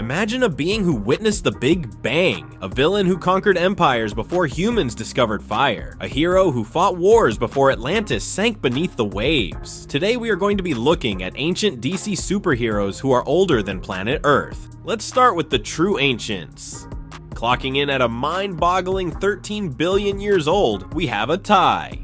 Imagine a being who witnessed the Big Bang, a villain who conquered empires before humans discovered fire, a hero who fought wars before Atlantis sank beneath the waves. Today we are going to be looking at ancient DC superheroes who are older than planet Earth. Let's start with the true ancients. Clocking in at a mind-boggling 13 billion years old, we have a tie.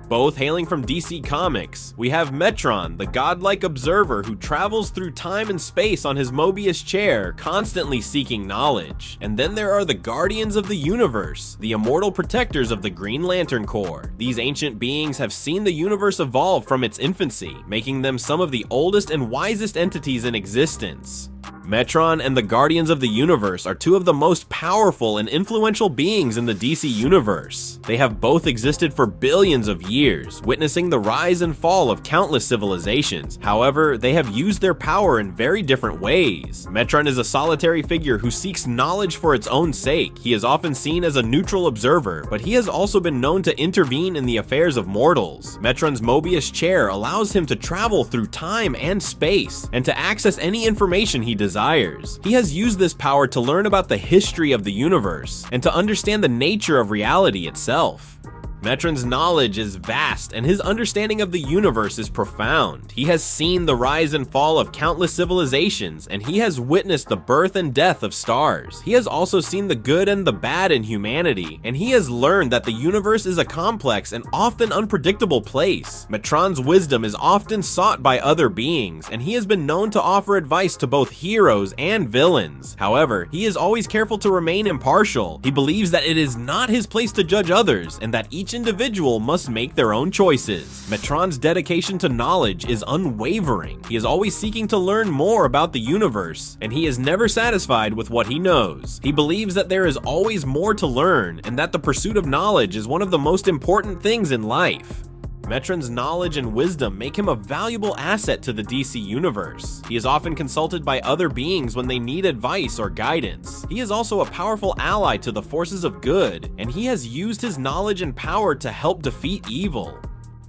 Both hailing from DC Comics, we have Metron, the godlike observer who travels through time and space on his Mobius chair, constantly seeking knowledge. And then there are the Guardians of the Universe, the immortal protectors of the Green Lantern Corps. These ancient beings have seen the universe evolve from its infancy, making them some of the oldest and wisest entities in existence. Metron and the Guardians of the Universe are two of the most powerful and influential beings in the DC universe. They have both existed for billions of years, witnessing the rise and fall of countless civilizations. However, they have used their power in very different ways. Metron is a solitary figure who seeks knowledge for its own sake. He is often seen as a neutral observer, but he has also been known to intervene in the affairs of mortals. Metron's Mobius chair allows him to travel through time and space, and to access any information he desires. He has used this power to learn about the history of the universe and to understand the nature of reality itself. Metron's knowledge is vast and his understanding of the universe is profound. He has seen the rise and fall of countless civilizations, and he has witnessed the birth and death of stars. He has also seen the good and the bad in humanity, and he has learned that the universe is a complex and often unpredictable place. Metron's wisdom is often sought by other beings, and he has been known to offer advice to both heroes and villains. However, he is always careful to remain impartial. He believes that it is not his place to judge others, and that each individual must make their own choices. Metron's dedication to knowledge is unwavering. He is always seeking to learn more about the universe, and he is never satisfied with what he knows. He believes that there is always more to learn, and that the pursuit of knowledge is one of the most important things in life. Metron's knowledge and wisdom make him a valuable asset to the DC universe. He is often consulted by other beings when they need advice or guidance. He is also a powerful ally to the forces of good, and he has used his knowledge and power to help defeat evil.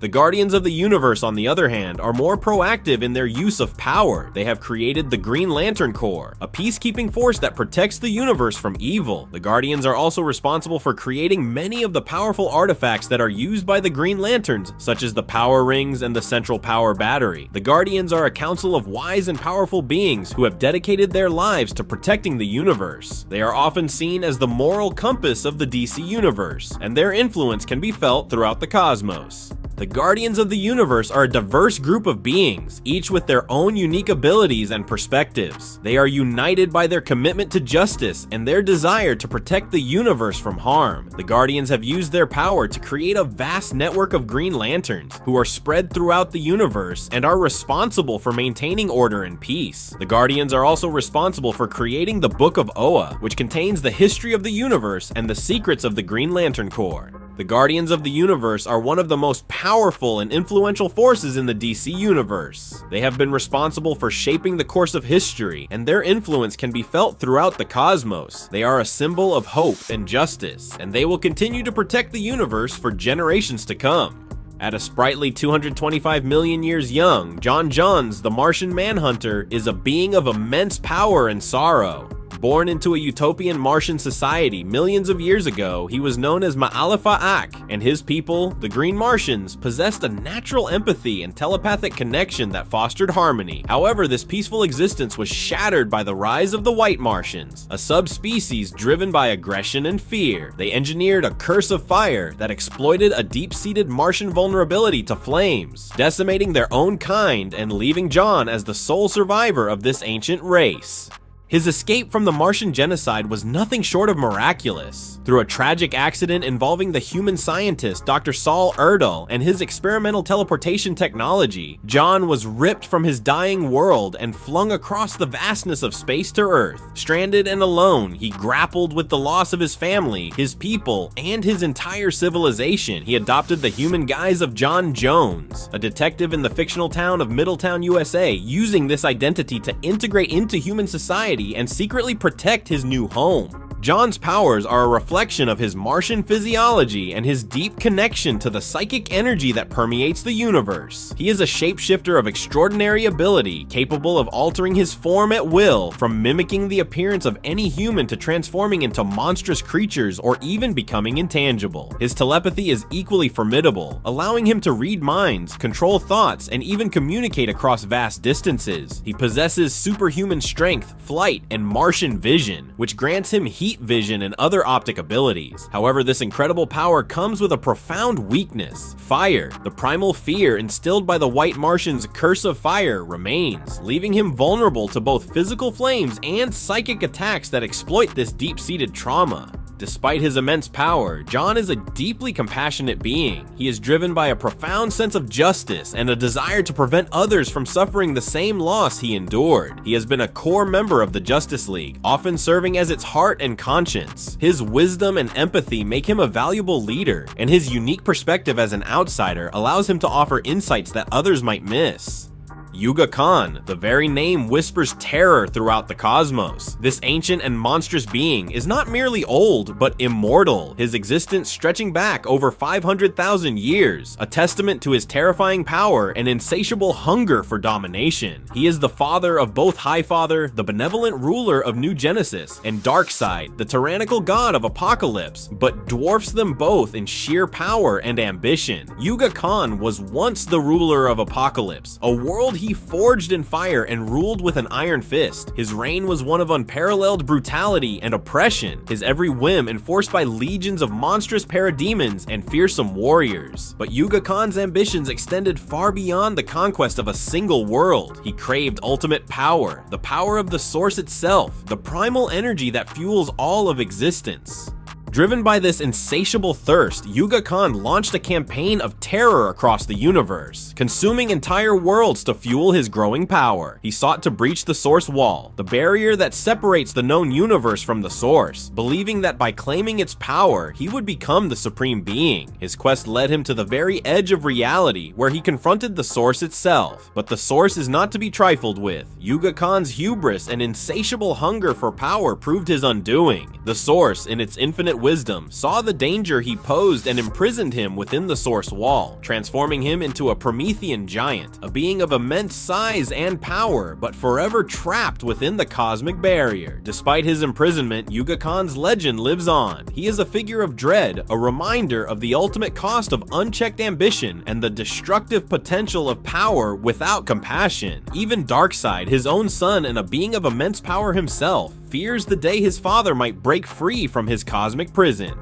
The Guardians of the Universe, on the other hand, are more proactive in their use of power. They have created the Green Lantern Corps, a peacekeeping force that protects the universe from evil. The Guardians are also responsible for creating many of the powerful artifacts that are used by the Green Lanterns, such as the Power Rings and the Central Power Battery. The Guardians are a council of wise and powerful beings who have dedicated their lives to protecting the universe. They are often seen as the moral compass of the DC universe, and their influence can be felt throughout the cosmos. The Guardians of the Universe are a diverse group of beings, each with their own unique abilities and perspectives. They are united by their commitment to justice and their desire to protect the universe from harm. The Guardians have used their power to create a vast network of Green Lanterns, who are spread throughout the universe and are responsible for maintaining order and peace. The Guardians are also responsible for creating the Book of Oa, which contains the history of the universe and the secrets of the Green Lantern Corps. The Guardians of the Universe are one of the most powerful and influential forces in the DC universe. They have been responsible for shaping the course of history, and their influence can be felt throughout the cosmos. They are a symbol of hope and justice, and they will continue to protect the universe for generations to come. At a sprightly 225 million years young, John Johns, the Martian Manhunter, is a being of immense power and sorrow. Born into a utopian Martian society millions of years ago, he was known as Ma'alefa'ak, and his people, the Green Martians, possessed a natural empathy and telepathic connection that fostered harmony. However, this peaceful existence was shattered by the rise of the White Martians, a subspecies driven by aggression and fear. They engineered a curse of fire that exploited a deep-seated Martian vulnerability to flames, decimating their own kind and leaving John as the sole survivor of this ancient race. His escape from the Martian genocide was nothing short of miraculous. Through a tragic accident involving the human scientist Dr. Saul Erdel and his experimental teleportation technology, John was ripped from his dying world and flung across the vastness of space to Earth. Stranded and alone, he grappled with the loss of his family, his people, and his entire civilization. He adopted the human guise of John Jones, a detective in the fictional town of Middletown, USA, using this identity to integrate into human society and secretly protect his new home. John's powers are a reflection of his Martian physiology and his deep connection to the psychic energy that permeates the universe. He is a shapeshifter of extraordinary ability, capable of altering his form at will, from mimicking the appearance of any human to transforming into monstrous creatures or even becoming intangible. His telepathy is equally formidable, allowing him to read minds, control thoughts, and even communicate across vast distances. He possesses superhuman strength, flight, and Martian vision, which grants him heat vision and other optic abilities. However, this incredible power comes with a profound weakness. Fire, the primal fear instilled by the White Martian's curse of fire, remains, leaving him vulnerable to both physical flames and psychic attacks that exploit this deep-seated trauma. Despite his immense power, John is a deeply compassionate being. He is driven by a profound sense of justice and a desire to prevent others from suffering the same loss he endured. He has been a core member of the Justice League, often serving as its heart and conscience. His wisdom and empathy make him a valuable leader, and his unique perspective as an outsider allows him to offer insights that others might miss. Yuga Khan, the very name whispers terror throughout the cosmos. This ancient and monstrous being is not merely old, but immortal, his existence stretching back over 500,000 years, a testament to his terrifying power and insatiable hunger for domination. He is the father of both Highfather, the benevolent ruler of New Genesis, and Darkseid, the tyrannical god of Apocalypse, but dwarfs them both in sheer power and ambition. Yuga Khan was once the ruler of Apocalypse, a world he forged in fire and ruled with an iron fist. His reign was one of unparalleled brutality and oppression, his every whim enforced by legions of monstrous parademons and fearsome warriors. But Yuga Khan's ambitions extended far beyond the conquest of a single world. He craved ultimate power, the power of the source itself, the primal energy that fuels all of existence. Driven by this insatiable thirst, Yuga Khan launched a campaign of terror across the universe, consuming entire worlds to fuel his growing power. He sought to breach the Source Wall, the barrier that separates the known universe from the Source, believing that by claiming its power, he would become the Supreme Being. His quest led him to the very edge of reality, where he confronted the Source itself. But the Source is not to be trifled with. Yuga Khan's hubris and insatiable hunger for power proved his undoing. The Source, in its infinite wisdom, saw the danger he posed and imprisoned him within the Source Wall, transforming him into a Promethean giant, a being of immense size and power, but forever trapped within the cosmic barrier. Despite his imprisonment, Yuga Khan's legend lives on. He is a figure of dread, a reminder of the ultimate cost of unchecked ambition and the destructive potential of power without compassion. Even Darkseid, his own son and a being of immense power himself, fears the day his father might break free from his cosmic prison.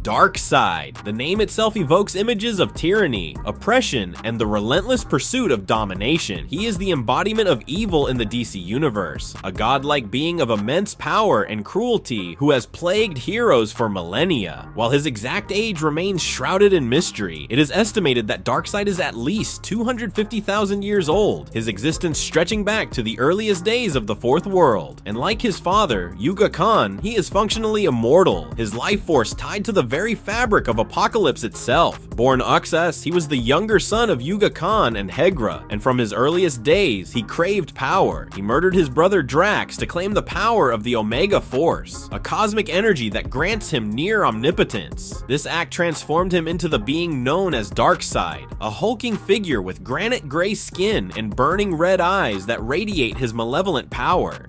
Darkseid. The name itself evokes images of tyranny, oppression, and the relentless pursuit of domination. He is the embodiment of evil in the DC universe, a godlike being of immense power and cruelty who has plagued heroes for millennia. While his exact age remains shrouded in mystery, it is estimated that Darkseid is at least 250,000 years old, his existence stretching back to the earliest days of the Fourth World. And like his father, Yuga Khan, he is functionally immortal, his life force tied to the very fabric of Apocalypse itself. Born Uxas, he was the younger son of Yuga Khan and Hegra, and from his earliest days, he craved power. He murdered his brother Drax to claim the power of the Omega Force, a cosmic energy that grants him near omnipotence. This act transformed him into the being known as Darkseid, a hulking figure with granite gray skin and burning red eyes that radiate his malevolent power.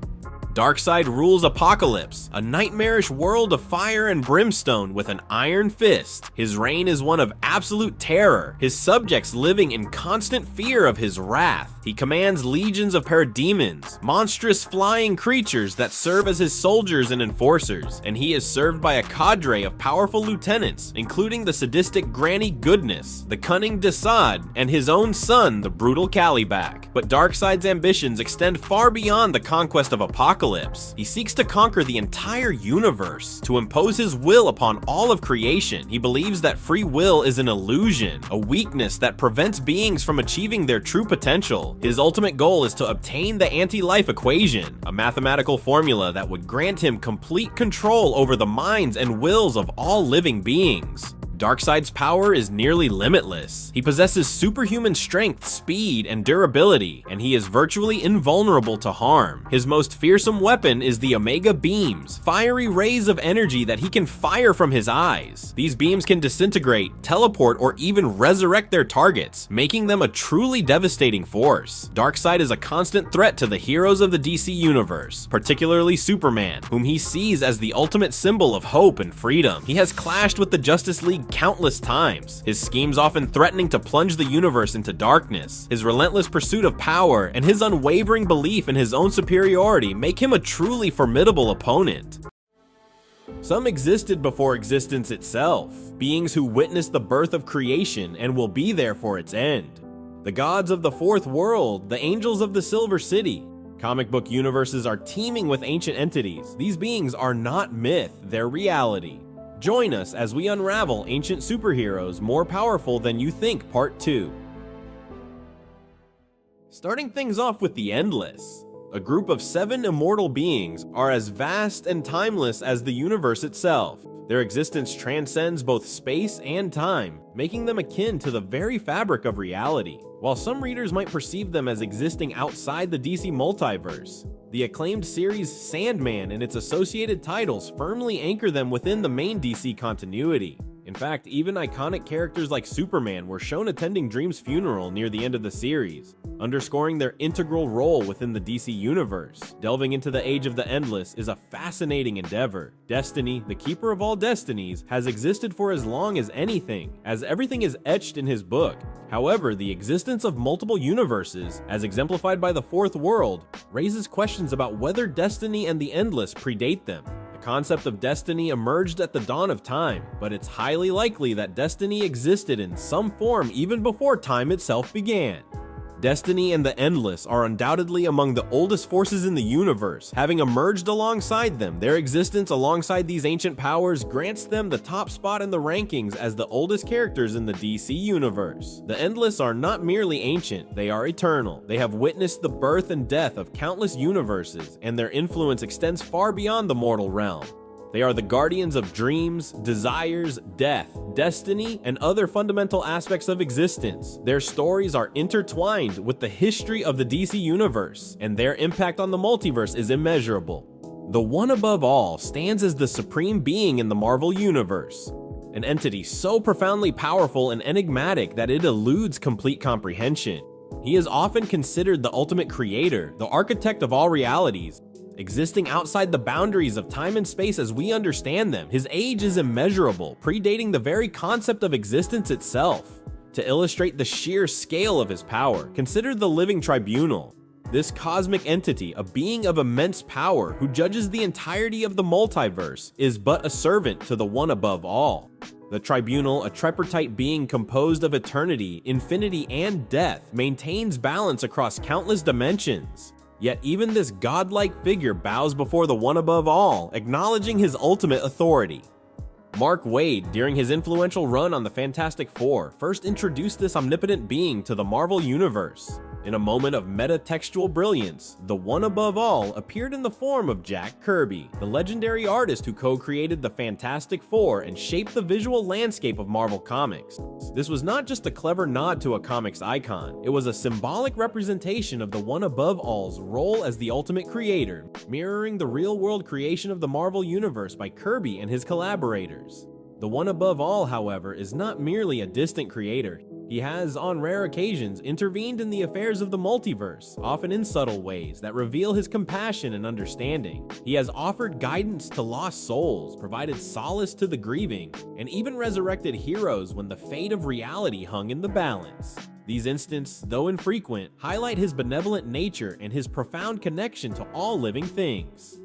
Darkseid rules Apocalypse, a nightmarish world of fire and brimstone with an iron fist. His reign is one of absolute terror, his subjects living in constant fear of his wrath. He commands legions of parademons, monstrous flying creatures that serve as his soldiers and enforcers, and he is served by a cadre of powerful lieutenants, including the sadistic Granny Goodness, the cunning Desaad, and his own son, the brutal Calibac. But Darkseid's ambitions extend far beyond the conquest of Apocalypse. He seeks to conquer the entire universe, to impose his will upon all of creation. He believes that free will is an illusion, a weakness that prevents beings from achieving their true potential. His ultimate goal is to obtain the anti-life equation, a mathematical formula that would grant him complete control over the minds and wills of all living beings. Darkseid's power is nearly limitless. He possesses superhuman strength, speed, and durability, and he is virtually invulnerable to harm. His most fearsome weapon is the Omega Beams, fiery rays of energy that he can fire from his eyes. These beams can disintegrate, teleport, or even resurrect their targets, making them a truly devastating force. Darkseid is a constant threat to the heroes of the DC universe, particularly Superman, whom he sees as the ultimate symbol of hope and freedom. He has clashed with the Justice League countless times, his schemes often threatening to plunge the universe into darkness. His relentless pursuit of power and his unwavering belief in his own superiority make him a truly formidable opponent. Some existed before existence itself, beings who witnessed the birth of creation and will be there for its end. The gods of the fourth world, the angels of the Silver City. Comic book universes are teeming with ancient entities. These beings are not myth, they're reality. Join us as we unravel ancient superheroes more powerful than you think, Part 2. Starting things off with the Endless. A group of 7 immortal beings are as vast and timeless as the universe itself. Their existence transcends both space and time, making them akin to the very fabric of reality. While some readers might perceive them as existing outside the DC multiverse, the acclaimed series Sandman and its associated titles firmly anchor them within the main DC continuity. In fact, even iconic characters like Superman were shown attending Dream's funeral near the end of the series, underscoring their integral role within the DC universe. Delving into the Age of the Endless is a fascinating endeavor. Destiny, the keeper of all destinies, has existed for as long as anything, as everything is etched in his book. However, the existence of multiple universes, as exemplified by the Fourth World, raises questions about whether Destiny and the Endless predate them. The concept of destiny emerged at the dawn of time, but it's highly likely that destiny existed in some form even before time itself began. Destiny and the Endless are undoubtedly among the oldest forces in the universe, having emerged alongside them. Their existence alongside these ancient powers grants them the top spot in the rankings as the oldest characters in the DC universe. The Endless are not merely ancient, they are eternal. They have witnessed the birth and death of countless universes, and their influence extends far beyond the mortal realm. They are the guardians of dreams, desires, death, destiny, and other fundamental aspects of existence. Their stories are intertwined with the history of the DC universe, and their impact on the multiverse is immeasurable. The One Above All stands as the supreme being in the Marvel universe, an entity so profoundly powerful and enigmatic that it eludes complete comprehension. He is often considered the ultimate creator, the architect of all realities, existing outside the boundaries of time and space as we understand them. His age is immeasurable, predating the very concept of existence itself. To illustrate the sheer scale of his power, consider the Living Tribunal. This cosmic entity, a being of immense power who judges the entirety of the multiverse, is but a servant to the One Above All. The Tribunal, a tripartite being composed of eternity, infinity, and death, maintains balance across countless dimensions. Yet even this godlike figure bows before the One Above All, acknowledging his ultimate authority. Mark Waid, during his influential run on the Fantastic Four, first introduced this omnipotent being to the Marvel Universe. In a moment of meta-textual brilliance, the One Above All appeared in the form of Jack Kirby, the legendary artist who co-created the Fantastic Four and shaped the visual landscape of Marvel Comics. This was not just a clever nod to a comics icon, it was a symbolic representation of the One Above All's role as the ultimate creator, mirroring the real-world creation of the Marvel Universe by Kirby and his collaborators. The One Above All, however, is not merely a distant creator. He has, on rare occasions, intervened in the affairs of the multiverse, often in subtle ways that reveal his compassion and understanding. He has offered guidance to lost souls, provided solace to the grieving, and even resurrected heroes when the fate of reality hung in the balance. These instances, though infrequent, highlight his benevolent nature and his profound connection to all living things.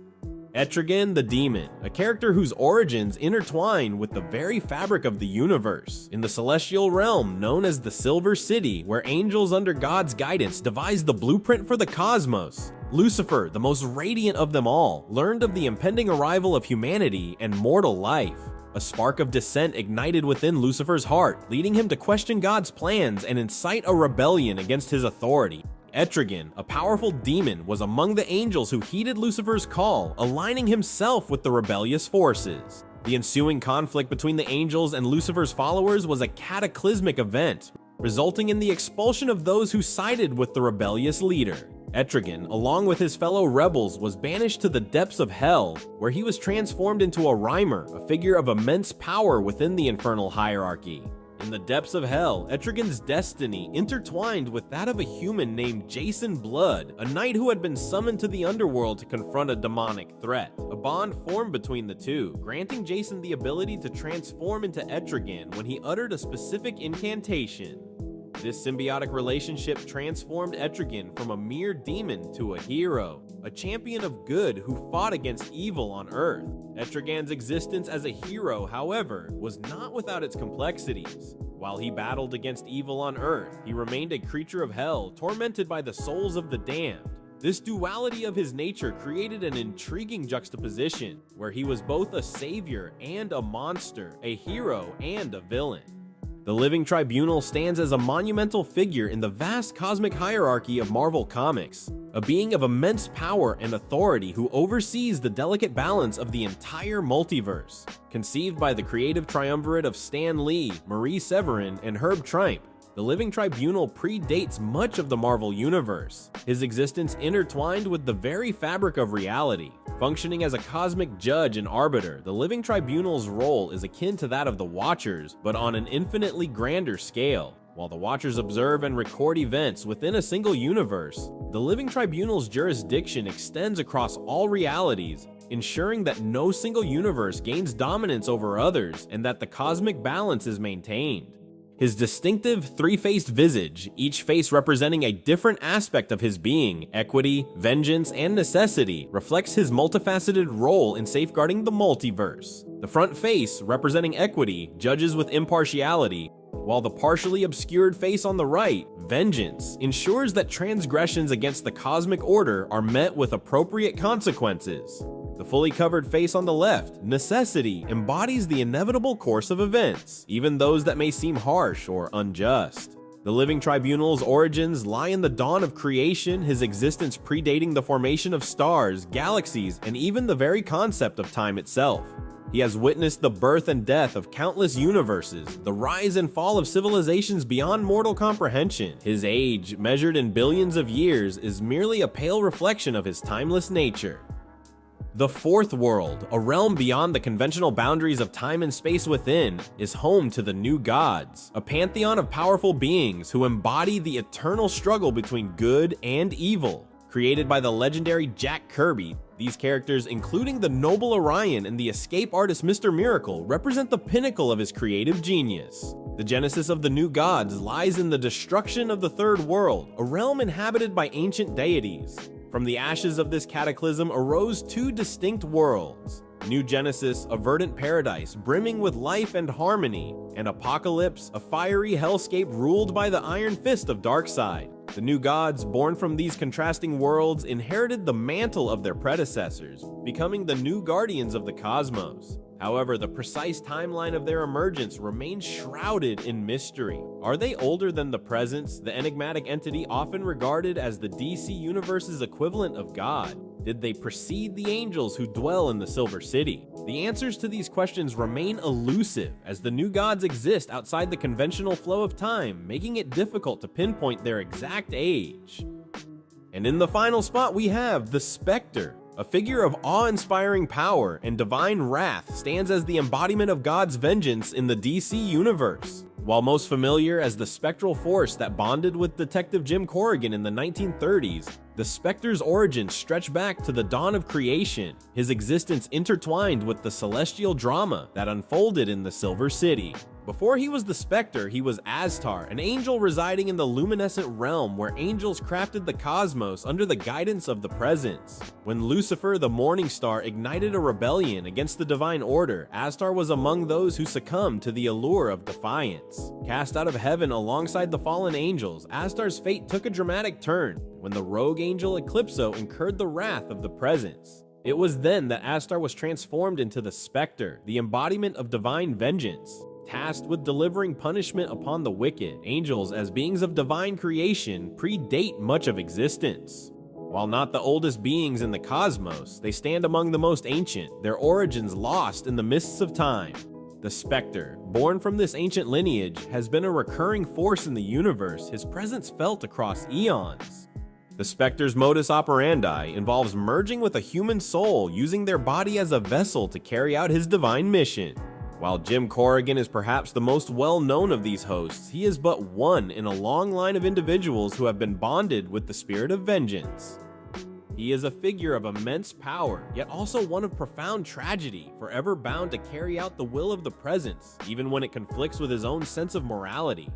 Etrigan the Demon, a character whose origins intertwine with the very fabric of the universe. In the celestial realm known as the Silver City, where angels under God's guidance devised the blueprint for the cosmos, Lucifer, the most radiant of them all, learned of the impending arrival of humanity and mortal life. A spark of dissent ignited within Lucifer's heart, leading him to question God's plans and incite a rebellion against his authority. Etrigan, a powerful demon, was among the angels who heeded Lucifer's call, aligning himself with the rebellious forces. The ensuing conflict between the angels and Lucifer's followers was a cataclysmic event, resulting in the expulsion of those who sided with the rebellious leader. Etrigan, along with his fellow rebels, was banished to the depths of hell, where he was transformed into a Rhymer, a figure of immense power within the infernal hierarchy. In the depths of hell, Etrigan's destiny intertwined with that of a human named Jason Blood, a knight who had been summoned to the underworld to confront a demonic threat. A bond formed between the two, granting Jason the ability to transform into Etrigan when he uttered a specific incantation. This symbiotic relationship transformed Etrigan from a mere demon to a hero, a champion of good who fought against evil on Earth. Etrigan's existence as a hero, however, was not without its complexities. While he battled against evil on Earth, he remained a creature of hell, tormented by the souls of the damned. This duality of his nature created an intriguing juxtaposition, where he was both a savior and a monster, a hero and a villain. The Living Tribunal stands as a monumental figure in the vast cosmic hierarchy of Marvel Comics, a being of immense power and authority who oversees the delicate balance of the entire multiverse. Conceived by the creative triumvirate of Stan Lee, Marie Severin, and Herb Trimpe, the Living Tribunal predates much of the Marvel Universe, his existence intertwined with the very fabric of reality. Functioning as a cosmic judge and arbiter, the Living Tribunal's role is akin to that of the Watchers, but on an infinitely grander scale. While the Watchers observe and record events within a single universe, the Living Tribunal's jurisdiction extends across all realities, ensuring that no single universe gains dominance over others and that the cosmic balance is maintained. His distinctive three-faced visage, each face representing a different aspect of his being, equity, vengeance, and necessity, reflects his multifaceted role in safeguarding the multiverse. The front face, representing equity, judges with impartiality, while the partially obscured face on the right, vengeance, ensures that transgressions against the cosmic order are met with appropriate consequences. The fully covered face on the left, necessity, embodies the inevitable course of events, even those that may seem harsh or unjust. The Living Tribunal's origins lie in the dawn of creation, his existence predating the formation of stars, galaxies, and even the very concept of time itself. He has witnessed the birth and death of countless universes, the rise and fall of civilizations beyond mortal comprehension. His age, measured in billions of years, is merely a pale reflection of his timeless nature. The Fourth World, a realm beyond the conventional boundaries of time and space within, is home to the New Gods, a pantheon of powerful beings who embody the eternal struggle between good and evil. Created by the legendary Jack Kirby, these characters, including the noble Orion and the escape artist Mr. Miracle, represent the pinnacle of his creative genius. The genesis of the New Gods lies in the destruction of the Third World, a realm inhabited by ancient deities. From the ashes of this cataclysm arose two distinct worlds: New Genesis, a verdant paradise brimming with life and harmony, and Apocalypse, a fiery hellscape ruled by the iron fist of Darkseid. The New Gods, born from these contrasting worlds, inherited the mantle of their predecessors, becoming the new guardians of the cosmos. However, the precise timeline of their emergence remains shrouded in mystery. Are they older than the Presence, the enigmatic entity often regarded as the DC Universe's equivalent of God? Did they precede the angels who dwell in the Silver City? The answers to these questions remain elusive, as the New Gods exist outside the conventional flow of time, making it difficult to pinpoint their exact age. And in the final spot we have the Spectre. A figure of awe-inspiring power and divine wrath, stands as the embodiment of God's vengeance in the DC universe. While most familiar as the spectral force that bonded with Detective Jim Corrigan in the 1930s, the Spectre's origins stretch back to the dawn of creation, his existence intertwined with the celestial drama that unfolded in the Silver City. Before he was the Spectre, he was Astar, an angel residing in the luminescent realm where angels crafted the cosmos under the guidance of the Presence. When Lucifer, the morning star, ignited a rebellion against the divine order, Astar was among those who succumbed to the allure of defiance. Cast out of heaven alongside the fallen angels, Astar's fate took a dramatic turn when the rogue angel Eclipso incurred the wrath of the Presence. It was then that Astar was transformed into the Spectre, the embodiment of divine vengeance. Tasked with delivering punishment upon the wicked, angels, as beings of divine creation, predate much of existence. While not the oldest beings in the cosmos, they stand among the most ancient, their origins lost in the mists of time. The Spectre, born from this ancient lineage, has been a recurring force in the universe, his presence felt across eons. The Spectre's modus operandi involves merging with a human soul, using their body as a vessel to carry out his divine mission. While Jim Corrigan is perhaps the most well-known of these hosts, he is but one in a long line of individuals who have been bonded with the spirit of vengeance. He is a figure of immense power, yet also one of profound tragedy, forever bound to carry out the will of the presence, even when it conflicts with his own sense of morality.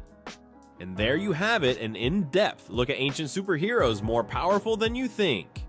And there you have it, an in-depth look at ancient superheroes more powerful than you think.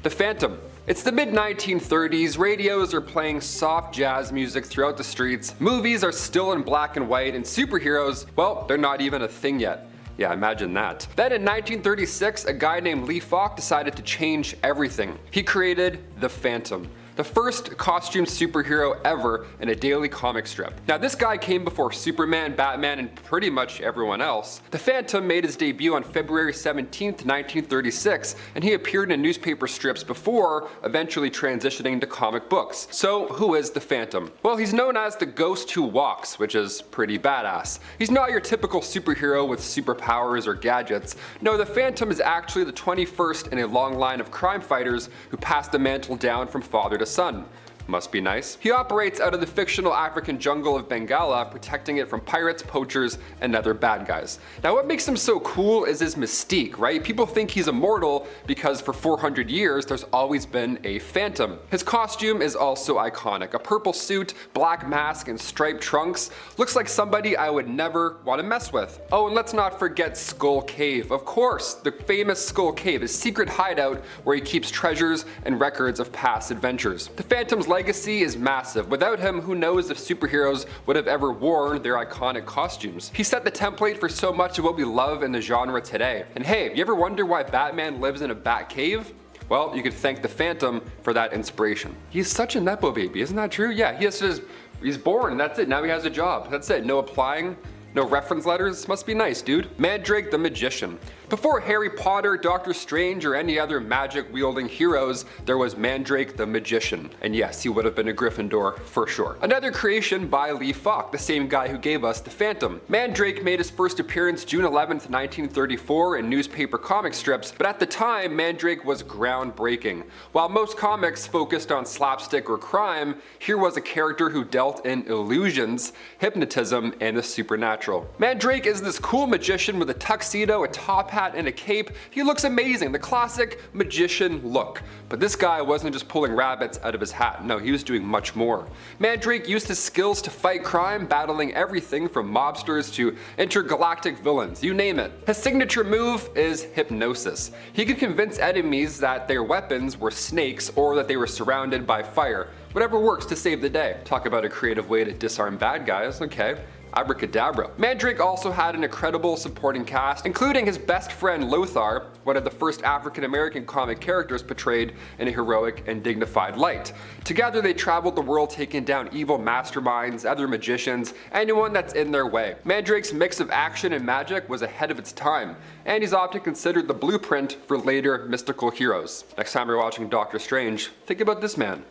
The Phantom. It's the mid-1930s, radios are playing soft jazz music throughout the streets, movies are still in black and white, and superheroes, well, they're not even a thing yet. Yeah, imagine that. Then in 1936, a guy named Lefey decided to change everything. He created the Phantom, the first costumed superhero ever in a daily comic strip. Now this guy came before Superman, Batman, and pretty much everyone else. The Phantom made his debut on February 17th, 1936, and he appeared in newspaper strips before eventually transitioning to comic books. So who is the Phantom? Well, he's known as the Ghost Who Walks, which is pretty badass. He's not your typical superhero with superpowers or gadgets. No, the Phantom is actually the 21st in a long line of crime fighters who passed the mantle down from father to son. Must be nice. He operates out of the fictional African jungle of Bengala, protecting it from pirates, poachers, and other bad guys. Now what makes him so cool is his mystique, right? People think he's immortal because for 400 years there's always been a Phantom. His costume is also iconic. A purple suit, black mask, and striped trunks. Looks like somebody I would never want to mess with. Oh, and let's not forget Skull Cave. Of course, the famous Skull Cave, his secret hideout where he keeps treasures and records of past adventures. The Phantom's legacy is massive. Without him, who knows if superheroes would have ever worn their iconic costumes. He set the template for so much of what we love in the genre today. And hey, you ever wonder why Batman lives in a bat cave? Well, you could thank the Phantom for that inspiration. He's such a nepo baby, isn't that true? Yeah, he's born, that's it, now he has a job. That's it, no applying. No reference letters? Must be nice, dude. Mandrake the Magician. Before Harry Potter, Doctor Strange, or any other magic-wielding heroes, there was Mandrake the Magician. And yes, he would have been a Gryffindor for sure. Another creation by Lefey, the same guy who gave us the Phantom. Mandrake made his first appearance June 11th, 1934 in newspaper comic strips, but at the time, Mandrake was groundbreaking. While most comics focused on slapstick or crime, here was a character who dealt in illusions, hypnotism, and the supernatural. Mandrake is this cool magician with a tuxedo, a top hat, and a cape. He looks amazing, the classic magician look. But this guy wasn't just pulling rabbits out of his hat, no, he was doing much more. Mandrake used his skills to fight crime, battling everything from mobsters to intergalactic villains, you name it. His signature move is hypnosis. He could convince enemies that their weapons were snakes or that they were surrounded by fire. Whatever works to save the day. Talk about a creative way to disarm bad guys, okay. Abracadabra. Mandrake also had an incredible supporting cast, including his best friend Lothar, one of the first African-American comic characters portrayed in a heroic and dignified light. Together they traveled the world taking down evil masterminds, other magicians, anyone that's in their way. Mandrake's mix of action and magic was ahead of its time, and he's often considered the blueprint for later mystical heroes. Next time you're watching Doctor Strange, think about this man.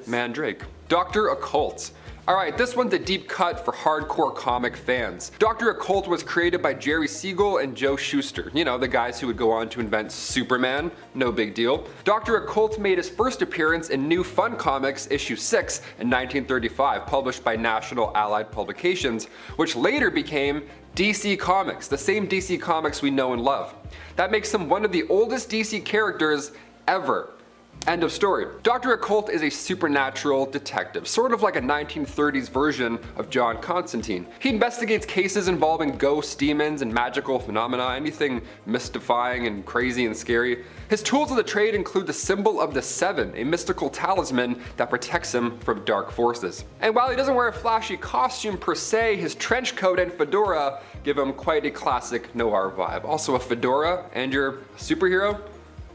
Mandrake. Dr. Occult. Alright, this one's a deep cut for hardcore comic fans. Dr. Occult was created by Jerry Siegel and Joe Shuster, you know, the guys who would go on to invent Superman, no big deal. Dr. Occult made his first appearance in New Fun Comics issue 6 in 1935, published by National Allied Publications, which later became DC Comics, the same DC Comics we know and love. That makes him one of the oldest DC characters ever. End of story. Dr. Occult is a supernatural detective, sort of like a 1930s version of John Constantine. He investigates cases involving ghosts, demons, and magical phenomena, anything mystifying and crazy and scary. His tools of the trade include the symbol of the Seven, a mystical talisman that protects him from dark forces. And while he doesn't wear a flashy costume per se, his trench coat and fedora give him quite a classic noir vibe. Also a fedora and you're a superhero?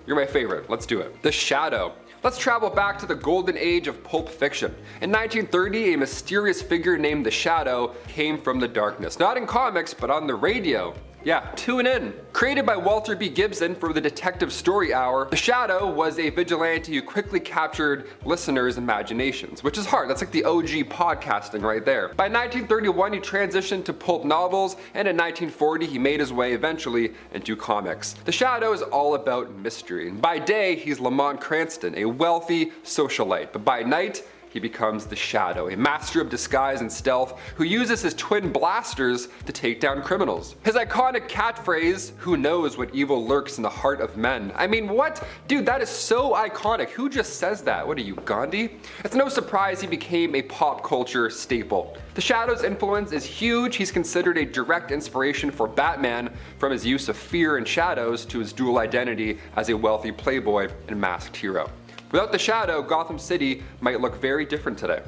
You're my favorite, let's do it. The Shadow. Let's travel back to the golden age of pulp fiction. In 1930, a mysterious figure named the Shadow came from the darkness. Not in comics, but on the radio. Yeah, tune in. Created by Walter B. Gibson for the Detective Story Hour, The Shadow was a vigilante who quickly captured listeners' imaginations, which is hard. That's like the OG podcasting right there. By 1931, he transitioned to pulp novels, and in 1940, he made his way eventually into comics. The Shadow is all about mystery. By day, he's Lamont Cranston, a wealthy socialite, but by night, he becomes the Shadow, a master of disguise and stealth who uses his twin blasters to take down criminals. His iconic catchphrase, "Who knows what evil lurks in the heart of men?" I mean, what? Dude, that is so iconic. Who just says that? What are you, Gandhi? It's no surprise he became a pop culture staple. The Shadow's influence is huge. He's considered a direct inspiration for Batman, from his use of fear and shadows to his dual identity as a wealthy playboy and masked hero. Without the Shadow, Gotham City might look very different today.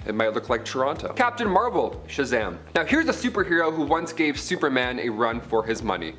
It might look like Toronto. Captain Marvel, Shazam. Now here's a superhero who once gave Superman a run for his money.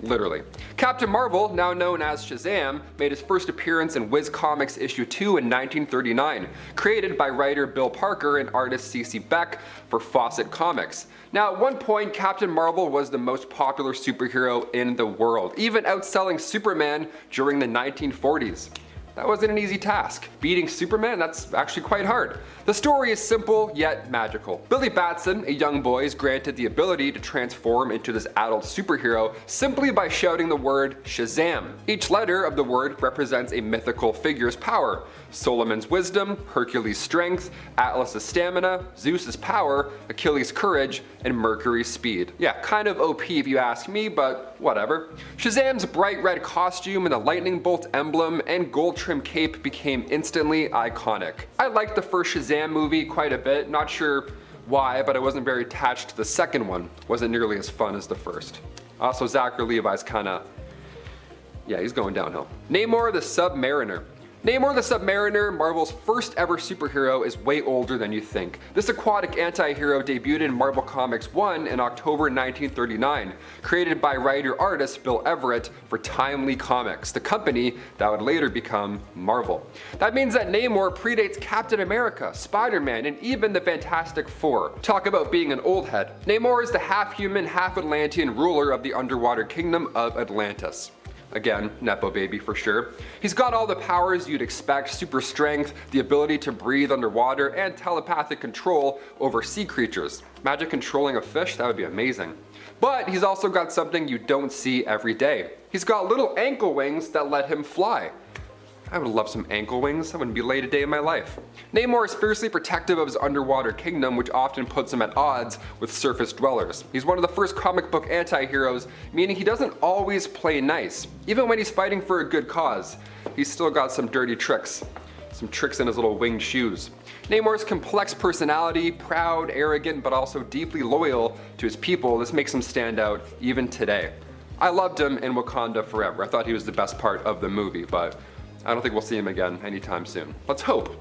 Literally. Captain Marvel, now known as Shazam, made his first appearance in Whiz Comics issue 2 in 1939, created by writer Bill Parker and artist C.C. Beck for Fawcett Comics. Now, at one point, Captain Marvel was the most popular superhero in the world, even outselling Superman during the 1940s. That wasn't an easy task. Beating Superman, that's actually quite hard. The story is simple, yet magical. Billy Batson, a young boy, is granted the ability to transform into this adult superhero simply by shouting the word Shazam. Each letter of the word represents a mythical figure's power. Solomon's wisdom, Hercules' strength, Atlas's stamina, Zeus's power, Achilles' courage, and Mercury's speed. Yeah, kind of OP if you ask me, but whatever. Shazam's bright red costume and the lightning bolt emblem and gold trim cape became instantly iconic. I liked the first Shazam movie quite a bit, not sure why, but I wasn't very attached to the second one. Wasn't nearly as fun as the first. Also, Zachary Levi's kinda, yeah, he's going downhill. Namor the Submariner. Namor the Submariner, Marvel's first ever superhero, is way older than you think. This aquatic anti-hero debuted in Marvel Comics 1 in October 1939, created by writer-artist Bill Everett for Timely Comics, the company that would later become Marvel. That means that Namor predates Captain America, Spider-Man, and even the Fantastic Four. Talk about being an old head. Namor is the half-human, half-Atlantean ruler of the underwater kingdom of Atlantis. Again, Nepo baby for sure. He's got all the powers you'd expect: super strength, the ability to breathe underwater, and telepathic control over sea creatures. Imagine controlling a fish, that would be amazing. But he's also got something you don't see every day. He's got little ankle wings that let him fly. I would love some ankle wings. I wouldn't be late a day in my life. Namor is fiercely protective of his underwater kingdom, which often puts him at odds with surface dwellers. He's one of the first comic book anti-heroes, meaning he doesn't always play nice. Even when he's fighting for a good cause, he's still got some dirty tricks. Some tricks in his little winged shoes. Namor's complex personality, proud, arrogant, but also deeply loyal to his people, this makes him stand out even today. I loved him in Wakanda Forever. I thought he was the best part of the movie, but I don't think we'll see him again anytime soon. Let's hope,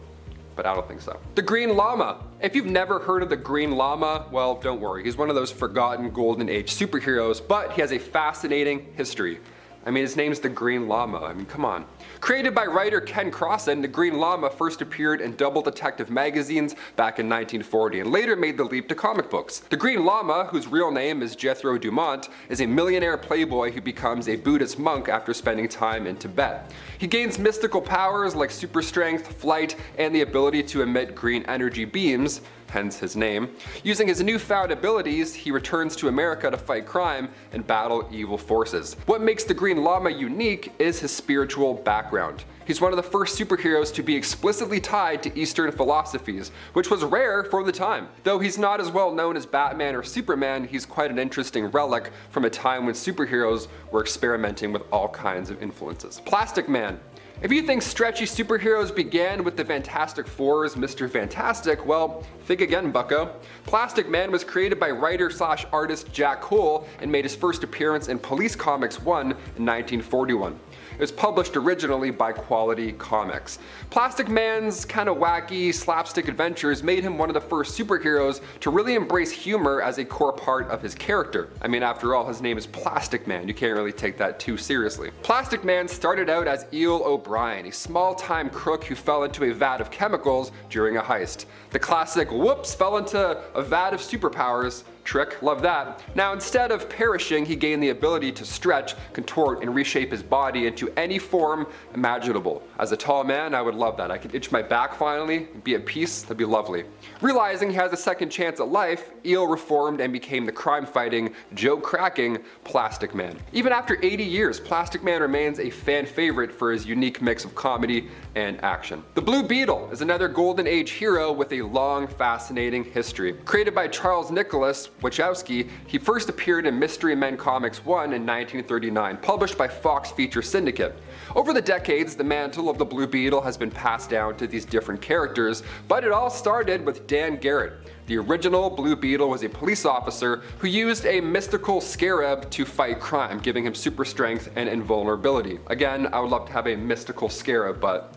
but I don't think so. The Green Llama. If you've never heard of the Green Llama, well, don't worry. He's one of those forgotten Golden Age superheroes, but he has a fascinating history. I mean, his name's the Green Llama. I mean, come on. Created by writer Ken Crossan, the Green Llama first appeared in Double Detective magazines back in 1940 and later made the leap to comic books. The Green Llama, whose real name is Jethro Dumont, is a millionaire playboy who becomes a Buddhist monk after spending time in Tibet. He gains mystical powers like super strength, flight, and the ability to emit green energy beams, hence his name. Using his newfound abilities, he returns to America to fight crime and battle evil forces. What makes the Green Llama unique is his spiritual background. He's one of the first superheroes to be explicitly tied to Eastern philosophies, which was rare for the time. Though he's not as well known as Batman or Superman, he's quite an interesting relic from a time when superheroes were experimenting with all kinds of influences. Plastic Man. If you think stretchy superheroes began with the Fantastic Four's Mr. Fantastic, well, think again, bucko. Plastic Man was created by writer/artist Jack Cole and made his first appearance in Police Comics 1 in 1941. It was published originally by Quality Comics. Plastic Man's kind of wacky, slapstick adventures made him one of the first superheroes to really embrace humor as a core part of his character. I mean, after all, his name is Plastic Man. You can't really take that too seriously. Plastic Man started out as Eel O'Brien, a small-time crook who fell into a vat of chemicals during a heist. The classic, whoops, fell into a vat of superpowers trick, love that. Now instead of perishing, he gained the ability to stretch, contort, and reshape his body into any form imaginable. As a tall man, I would love that. I could itch my back finally, be at peace, that'd be lovely. Realizing he has a second chance at life, Eel reformed and became the crime-fighting, joke-cracking Plastic Man. Even after 80 years, Plastic Man remains a fan favorite for his unique mix of comedy and action. The Blue Beetle is another Golden Age hero with a long, fascinating history. Created by Charles Nicholas Wachowski, he first appeared in Mystery Men Comics 1 in 1939, published by Fox Feature Syndicate. Over the decades, the mantle of the Blue Beetle has been passed down to these different characters, but it all started with Dan Garrett. The original Blue Beetle was a police officer who used a mystical scarab to fight crime, giving him super strength and invulnerability. Again, I would love to have a mystical scarab, but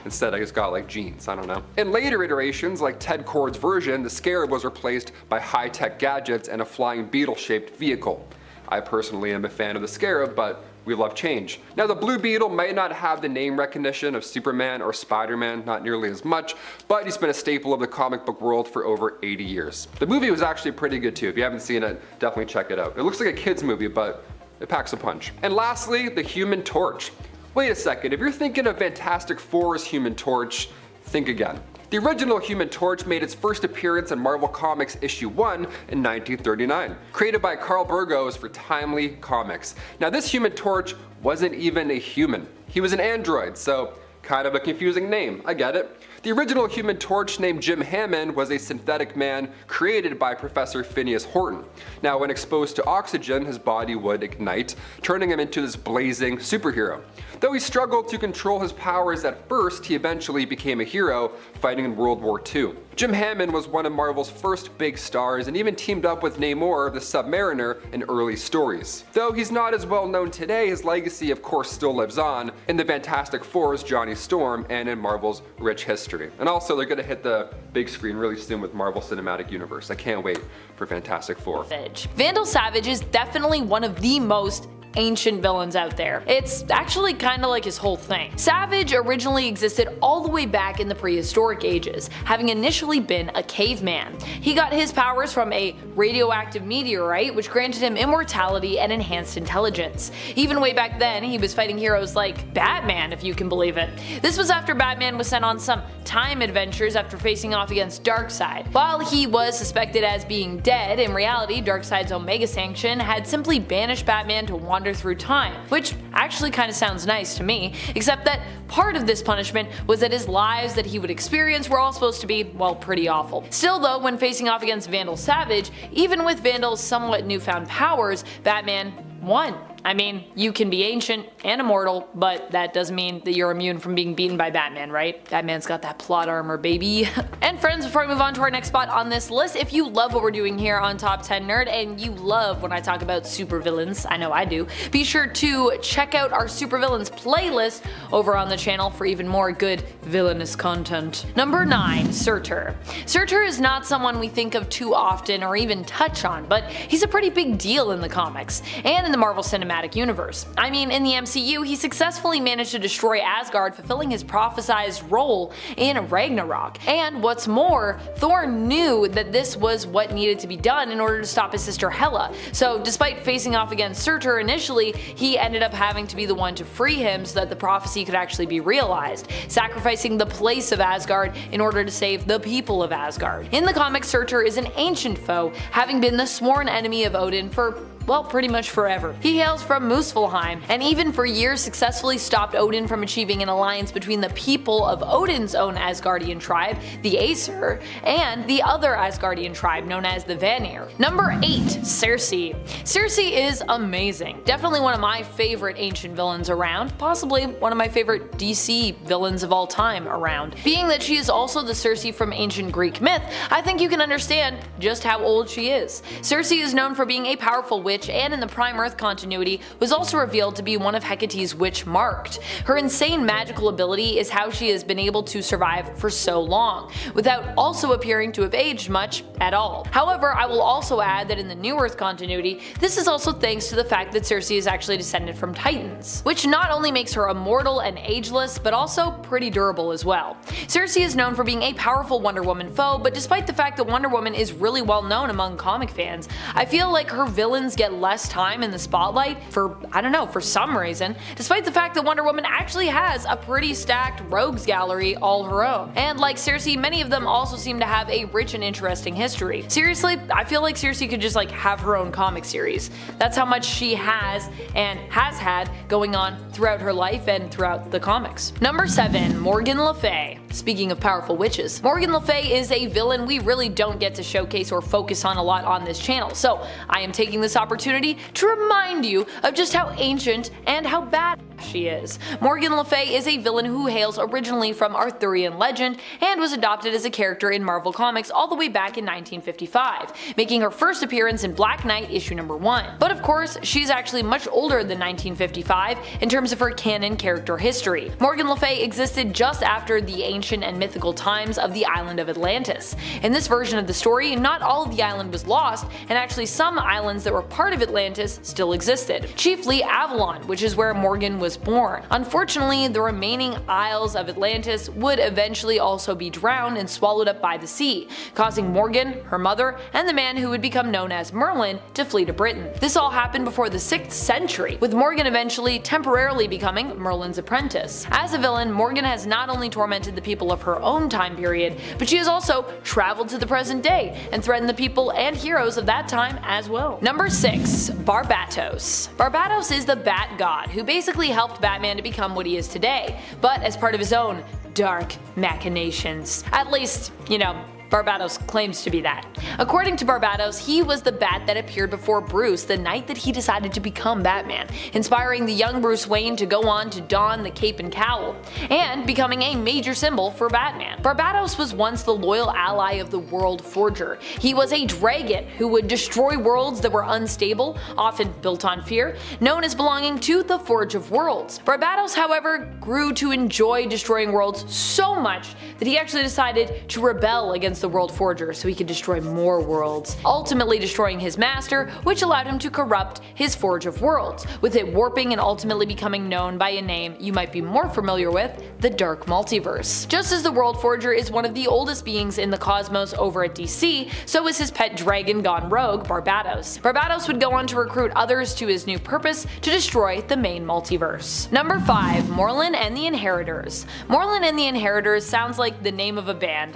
instead I just got like jeans, I don't know. In later iterations, like Ted Kord's version, the scarab was replaced by high-tech gadgets and a flying beetle-shaped vehicle. I personally am a fan of the scarab, but we love change. Now the Blue Beetle might not have the name recognition of Superman or Spider-Man, not nearly as much, but he's been a staple of the comic book world for over 80 years. The movie was actually pretty good too. If you haven't seen it, definitely check it out. It looks like a kid's movie, but it packs a punch. And lastly, the Human Torch. Wait a second, if you're thinking of Fantastic Four's Human Torch, think again. The original Human Torch made its first appearance in Marvel Comics issue 1 in 1939, created by Carl Burgos for Timely Comics. Now this Human Torch wasn't even a human. He was an android, so kind of a confusing name, I get it. The original Human Torch, named Jim Hammond, was a synthetic man created by Professor Phineas Horton. Now when exposed to oxygen, his body would ignite, turning him into this blazing superhero. Though he struggled to control his powers at first, he eventually became a hero, fighting in World War II. Jim Hammond was one of Marvel's first big stars and even teamed up with Namor the Submariner in early stories. Though he's not as well known today, his legacy of course still lives on in the Fantastic Four's Johnny Storm and in Marvel's rich history. And also they're gonna hit the big screen really soon with Marvel Cinematic Universe. I can't wait for Fantastic Four. Vandal Savage is definitely one of the most ancient villains out there. It's actually kind of like his whole thing. Savage originally existed all the way back in the prehistoric ages, having initially been a caveman. He got his powers from a radioactive meteorite which granted him immortality and enhanced intelligence. Even way back then, he was fighting heroes like Batman, if you can believe it. This was after Batman was sent on some time adventures after facing off against Darkseid. While he was suspected as being dead, in reality Darkseid's Omega Sanction had simply banished Batman to wander through time, which actually kind of sounds nice to me, except that part of this punishment was that his lives that he would experience were all supposed to be, well, pretty awful. Still though, when facing off against Vandal Savage, even with Vandal's somewhat newfound powers, Batman won. I mean, you can be ancient and immortal, but that doesn't mean that you're immune from being beaten by Batman, right? Batman's got that plot armor, baby. And friends, before we move on to our next spot on this list, if you love what we're doing here on Top 10 Nerd, and you love when I talk about supervillains, I know I do, be sure to check out our supervillains playlist over on the channel for even more good villainous content. Number 9, Surtur. Surtur is not someone we think of too often or even touch on, but he's a pretty big deal in the comics, and in the Marvel Cinematic Universe. I mean, in the MCU, he successfully managed to destroy Asgard, fulfilling his prophesized role in Ragnarok. And what's more, Thor knew that this was what needed to be done in order to stop his sister Hela. So despite facing off against Surtur initially, he ended up having to be the one to free him so that the prophecy could actually be realized, sacrificing the place of Asgard in order to save the people of Asgard. In the comics, Surtur is an ancient foe, having been the sworn enemy of Odin for, well, pretty much forever. He hails from Muspelheim, and even for years successfully stopped Odin from achieving an alliance between the people of Odin's own Asgardian tribe, the Aesir, and the other Asgardian tribe known as the Vanir. Number 8, Circe. Circe is amazing. Definitely one of my favorite ancient villains around, possibly one of my favorite DC villains of all time around. Being that she is also the Circe from ancient Greek myth, I think you can understand just how old she is. Circe is known for being a powerful witch Witch and in the Prime Earth continuity was also revealed to be one of Hecate's witch marked. Her insane magical ability is how she has been able to survive for so long, without also appearing to have aged much at all. However, I will also add that in the New Earth continuity, this is also thanks to the fact that Circe is actually descended from Titans, which not only makes her immortal and ageless, but also pretty durable as well. Circe is known for being a powerful Wonder Woman foe, but despite the fact that Wonder Woman is really well known among comic fans, I feel like her villains get less time in the spotlight for, I don't know, for some reason, despite the fact that Wonder Woman actually has a pretty stacked rogues gallery all her own. And like Circe, many of them also seem to have a rich and interesting history. Seriously, I feel like Circe could just have her own comic series. That's how much she has and has had going on throughout her life and throughout the comics. Number 7. Morgan Le Fay. Speaking of powerful witches, Morgan Le Fay is a villain we really don't get to showcase or focus on a lot on this channel, so I am taking this opportunity to remind you of just how ancient and how bad she is. Morgan Le Fay is a villain who hails originally from Arthurian legend and was adopted as a character in Marvel Comics all the way back in 1955, making her first appearance in Black Knight issue number 1. But of course, she's actually much older than 1955 in terms of her canon character history. Morgan Le Fay existed just after the ancient and mythical times of the island of Atlantis. In this version of the story, not all of the island was lost, and actually some islands that were part of Atlantis still existed, chiefly Avalon, which is where Morgan was born. Unfortunately, the remaining isles of Atlantis would eventually also be drowned and swallowed up by the sea, causing Morgan, her mother, and the man who would become known as Merlin to flee to Britain. This all happened before the 6th century, with Morgan eventually temporarily becoming Merlin's apprentice. As a villain, Morgan has not only tormented the people of her own time period, but she has also traveled to the present day and threatened the people and heroes of that time as well. Number 6. Barbatos. Barbatos is the Bat God who basically helped Batman to become what he is today, but as part of his own dark machinations. At least, Barbatos claims to be that. According to Barbatos, he was the bat that appeared before Bruce the night that he decided to become Batman, inspiring the young Bruce Wayne to go on to don the cape and cowl, and becoming a major symbol for Batman. Barbatos was once the loyal ally of the World Forger. He was a dragon who would destroy worlds that were unstable, often built on fear, known as belonging to the Forge of Worlds. Barbatos, however, grew to enjoy destroying worlds so much that he actually decided to rebel against the World Forger so he could destroy more worlds, ultimately destroying his master, which allowed him to corrupt his Forge of Worlds, with it warping and ultimately becoming known by a name you might be more familiar with, the Dark Multiverse. Just as the World Forger is one of the oldest beings in the cosmos over at DC, so is his pet dragon gone rogue, Barbatos. Barbatos would go on to recruit others to his new purpose to destroy the main multiverse. Number 5. Morlun and the Inheritors. Morlun and the Inheritors sounds like the name of a band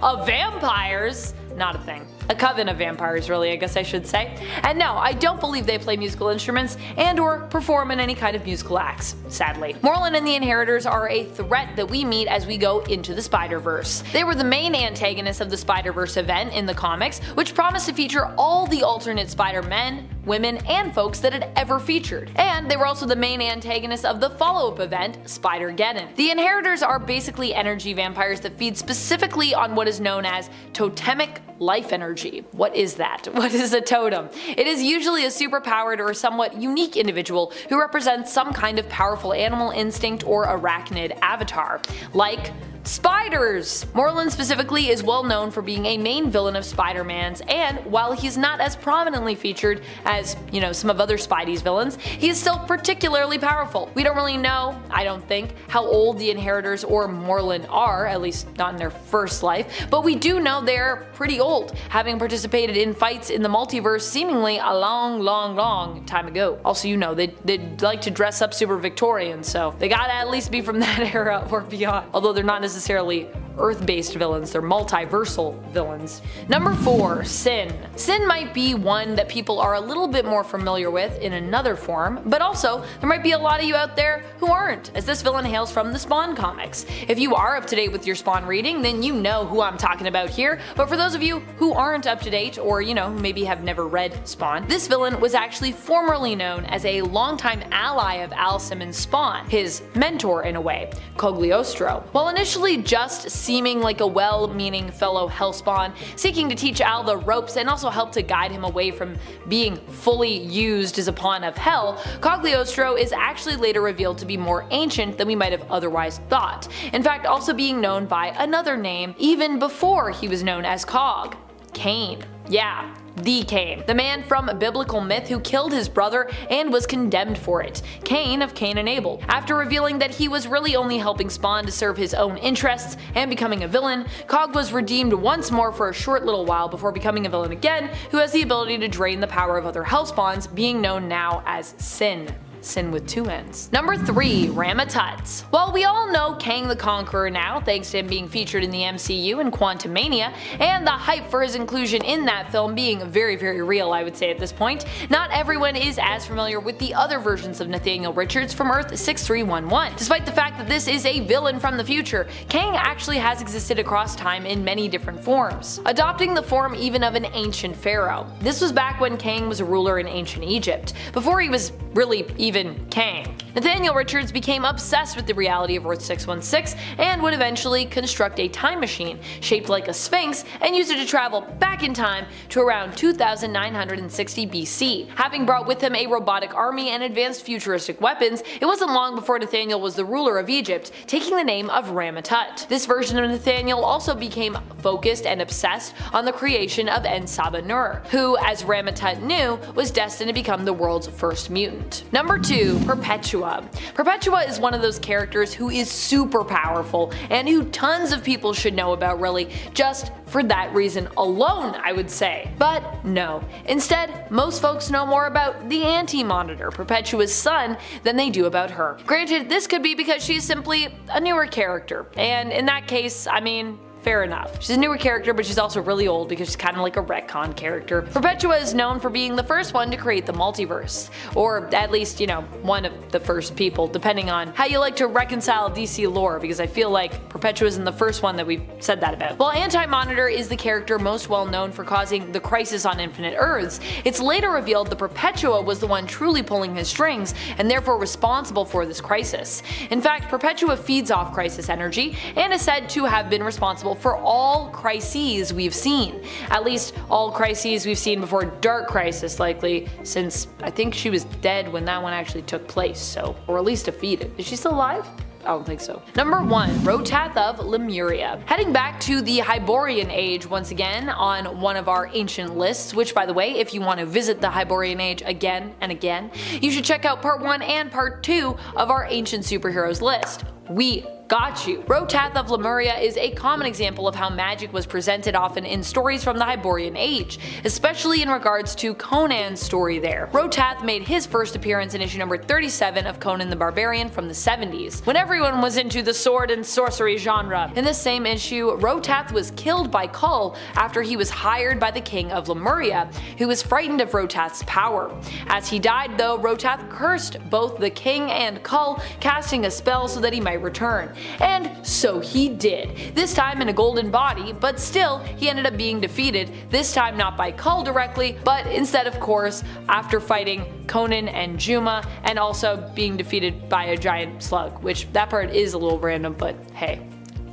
of vampires. Not a thing. A coven of vampires, really, I guess I should say. And no, I don't believe they play musical instruments and or perform in any kind of musical acts, sadly. Morlun and the Inheritors are a threat that we meet as we go into the Spider-Verse. They were the main antagonists of the Spider-Verse event in the comics, which promised to feature all the alternate Spider-Men, women, and folks that had ever featured. And they were also the main antagonists of the follow-up event, Spider-Geddon. The Inheritors are basically energy vampires that feed specifically on what is known as totemic life energy. What is that? What is a totem? It is usually a superpowered or somewhat unique individual who represents some kind of powerful animal instinct or arachnid avatar, like spiders! Morlun specifically is well known for being a main villain of Spider-Man's, and while he's not as prominently featured as, some of other Spidey's villains, he is still particularly powerful. We don't really know, I don't think, how old the Inheritors or Morlun are, at least not in their first life, but we do know they're pretty old, having participated in fights in the multiverse seemingly a long time ago. Also, they'd like to dress up super Victorian, so they gotta at least be from that era or beyond, although they're not necessarily Earth-based villains, they're multiversal villains. Number 4. Sin. Sin might be one that people are a little bit more familiar with in another form, but also there might be a lot of you out there who aren't, as this villain hails from the Spawn comics. If you are up to date with your Spawn reading, then you know who I'm talking about here, but for those of you who aren't up to date or who maybe have never read Spawn, this villain was actually formerly known as a longtime ally of Al Simmons' Spawn, his mentor in a way, Cogliostro. While initially just seeming like a well-meaning fellow Hellspawn, seeking to teach Al the ropes and also help to guide him away from being fully used as a pawn of hell, Cagliostro is actually later revealed to be more ancient than we might have otherwise thought, in fact also being known by another name even before he was known as Cog: Cain. Yeah, the Cain, the man from biblical myth who killed his brother and was condemned for it, Cain of Cain and Abel. After revealing that he was really only helping Spawn to serve his own interests and becoming a villain, Cog was redeemed once more for a short little while before becoming a villain again, who has the ability to drain the power of other Hellspawns, being known now as Sin. Sin with two N's. Number 3. Ramatut. While we all know Kang the Conqueror now, thanks to him being featured in the MCU in Quantumania, and the hype for his inclusion in that film being very real I would say at this point, not everyone is as familiar with the other versions of Nathaniel Richards from Earth 6311. Despite the fact that this is a villain from the future, Kang actually has existed across time in many different forms, adopting the form even of an ancient pharaoh. This was back when Kang was a ruler in ancient Egypt, before he was really even Kang. Nathaniel Richards became obsessed with the reality of Earth 616 and would eventually construct a time machine shaped like a sphinx and use it to travel back in time to around 2960 BC. Having brought with him a robotic army and advanced futuristic weapons, it wasn't long before Nathaniel was the ruler of Egypt, taking the name of Ramatut. This version of Nathaniel also became focused and obsessed on the creation of En-Saba-Nur, who, as Ramatut knew, was destined to become the world's first mutant. Number 2. Perpetua. Perpetua is one of those characters who is super powerful and who tons of people should know about, really, just for that reason alone I would say. But no. Instead, most folks know more about the Anti-Monitor, Perpetua's son, than they do about her. Granted, this could be because she's simply a newer character, and in that case, I mean, fair enough. She's a newer character, but she's also really old because she's kind of like a retcon character. Perpetua is known for being the first one to create the multiverse, or at least, you know, one of the first people, depending on how you like to reconcile DC lore, because I feel like Perpetua isn't the first one that we've said that about. While Anti-Monitor is the character most well known for causing the Crisis on Infinite Earths, it's later revealed that Perpetua was the one truly pulling his strings and therefore responsible for this crisis. In fact, Perpetua feeds off Crisis energy and is said to have been responsible for all crises we've seen. At least all crises we've seen before Dark Crisis, likely, since I think she was dead when that one actually took place, so, or at least defeated. Is she still alive? I don't think so. Number 1. Rotath of Lemuria. Heading back to the Hyborian Age once again on one of our ancient lists, which by the way, if you want to visit the Hyborian Age again and again, you should check out part 1 and part 2 of our ancient superheroes list. We got you. Rotath of Lemuria is a common example of how magic was presented often in stories from the Hyborian Age, especially in regards to Conan's story there. Rotath made his first appearance in issue number 37 of Conan the Barbarian from the 70s, when everyone was into the sword and sorcery genre. In this same issue, Rotath was killed by Kull after he was hired by the king of Lemuria, who was frightened of Rotath's power. As he died though, Rotath cursed both the king and Kull, casting a spell so that he might return. And so he did, this time in a golden body, but still he ended up being defeated, this time not by Kull directly, but instead of course after fighting Conan and Juma, and also being defeated by a giant slug, which that part is a little random, but hey,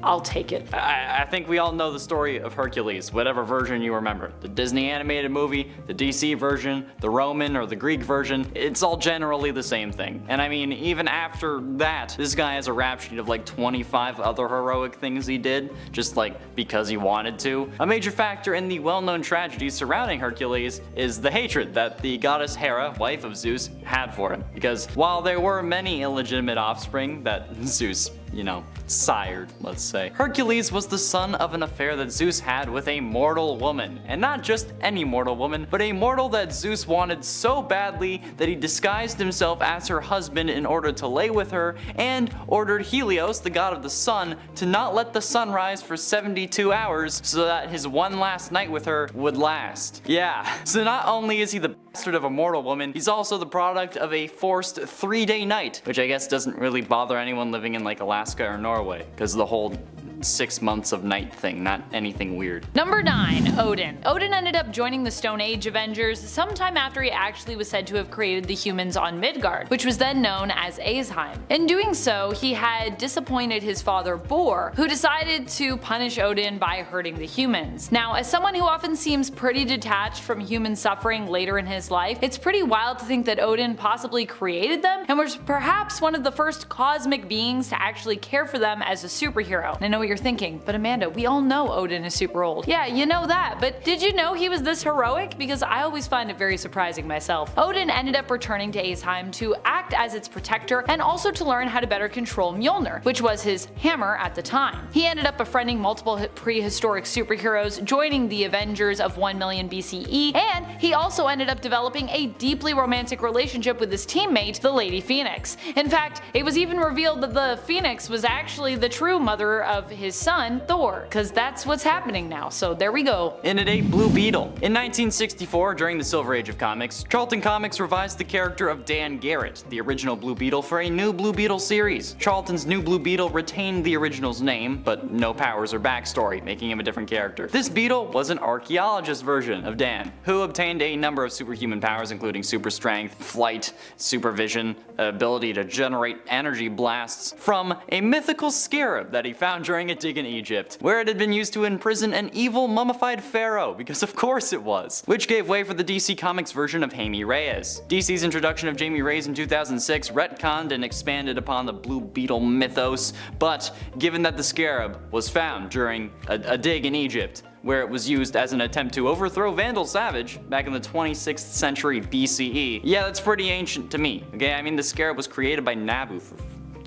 I'll take it. I think we all know the story of Hercules, whatever version you remember. The Disney animated movie, the DC version, the Roman or the Greek version, it's all generally the same thing. And I mean, even after that, this guy has a rap sheet of like 25 other heroic things he did, just like because he wanted to. A major factor in the well-known tragedy surrounding Hercules is the hatred that the goddess Hera, wife of Zeus, had for him. Because while there were many illegitimate offspring that Zeus, you know, sired, let's say, Hercules was the son of an affair that Zeus had with a mortal woman. And not just any mortal woman, but a mortal that Zeus wanted so badly that he disguised himself as her husband in order to lay with her, and ordered Helios, the god of the sun, to not let the sun rise for 72 hours so that his one last night with her would last. Yeah, so not only is he the bastard of a mortal woman, he's also the product of a forced 3-day night, which I guess doesn't really bother anyone living in like Alaska or Norway, because the whole 6 months of night thing, not anything weird. Number 9. Odin. Odin ended up joining the Stone Age Avengers sometime after he actually was said to have created the humans on Midgard, which was then known as Aesheim. In doing so, he had disappointed his father Bor, who decided to punish Odin by hurting the humans. Now, as someone who often seems pretty detached from human suffering later in his life, it's pretty wild to think that Odin possibly created them and was perhaps one of the first cosmic beings to actually care for them as a superhero. And I know what you're thinking, but Amanda, we all know Odin is super old. Yeah, you know that, but did you know he was this heroic? Because I always find it very surprising myself. Odin ended up returning to Aesheim to act as its protector and also to learn how to better control Mjolnir, which was his hammer at the time. He ended up befriending multiple prehistoric superheroes, joining the Avengers of 1 million BCE, and he also ended up developing a deeply romantic relationship with his teammate, the Lady Phoenix. In fact, it was even revealed that the Phoenix was actually the true mother of his son, Thor, because that's what's happening now, so there we go. In it ate Blue Beetle. In 1964, during the Silver Age of Comics, Charlton Comics revised the character of Dan Garrett, the original Blue Beetle, for a new Blue Beetle series. Charlton's new Blue Beetle retained the original's name, but no powers or backstory, making him a different character. This Beetle was an archaeologist version of Dan, who obtained a number of superhuman powers including super strength, flight, supervision, ability to generate energy blasts from a mythical scarab that he found during a dig in Egypt, where it had been used to imprison an evil mummified pharaoh, because of course it was, which gave way for the DC Comics version of Jaime Reyes. DC's introduction of Jaime Reyes in 2006 retconned and expanded upon the Blue Beetle mythos, but given that the scarab was found during a dig in Egypt, where it was used as an attempt to overthrow Vandal Savage back in the 26th century BCE. Yeah, that's pretty ancient to me, okay? I mean, the scarab was created by Nabu, for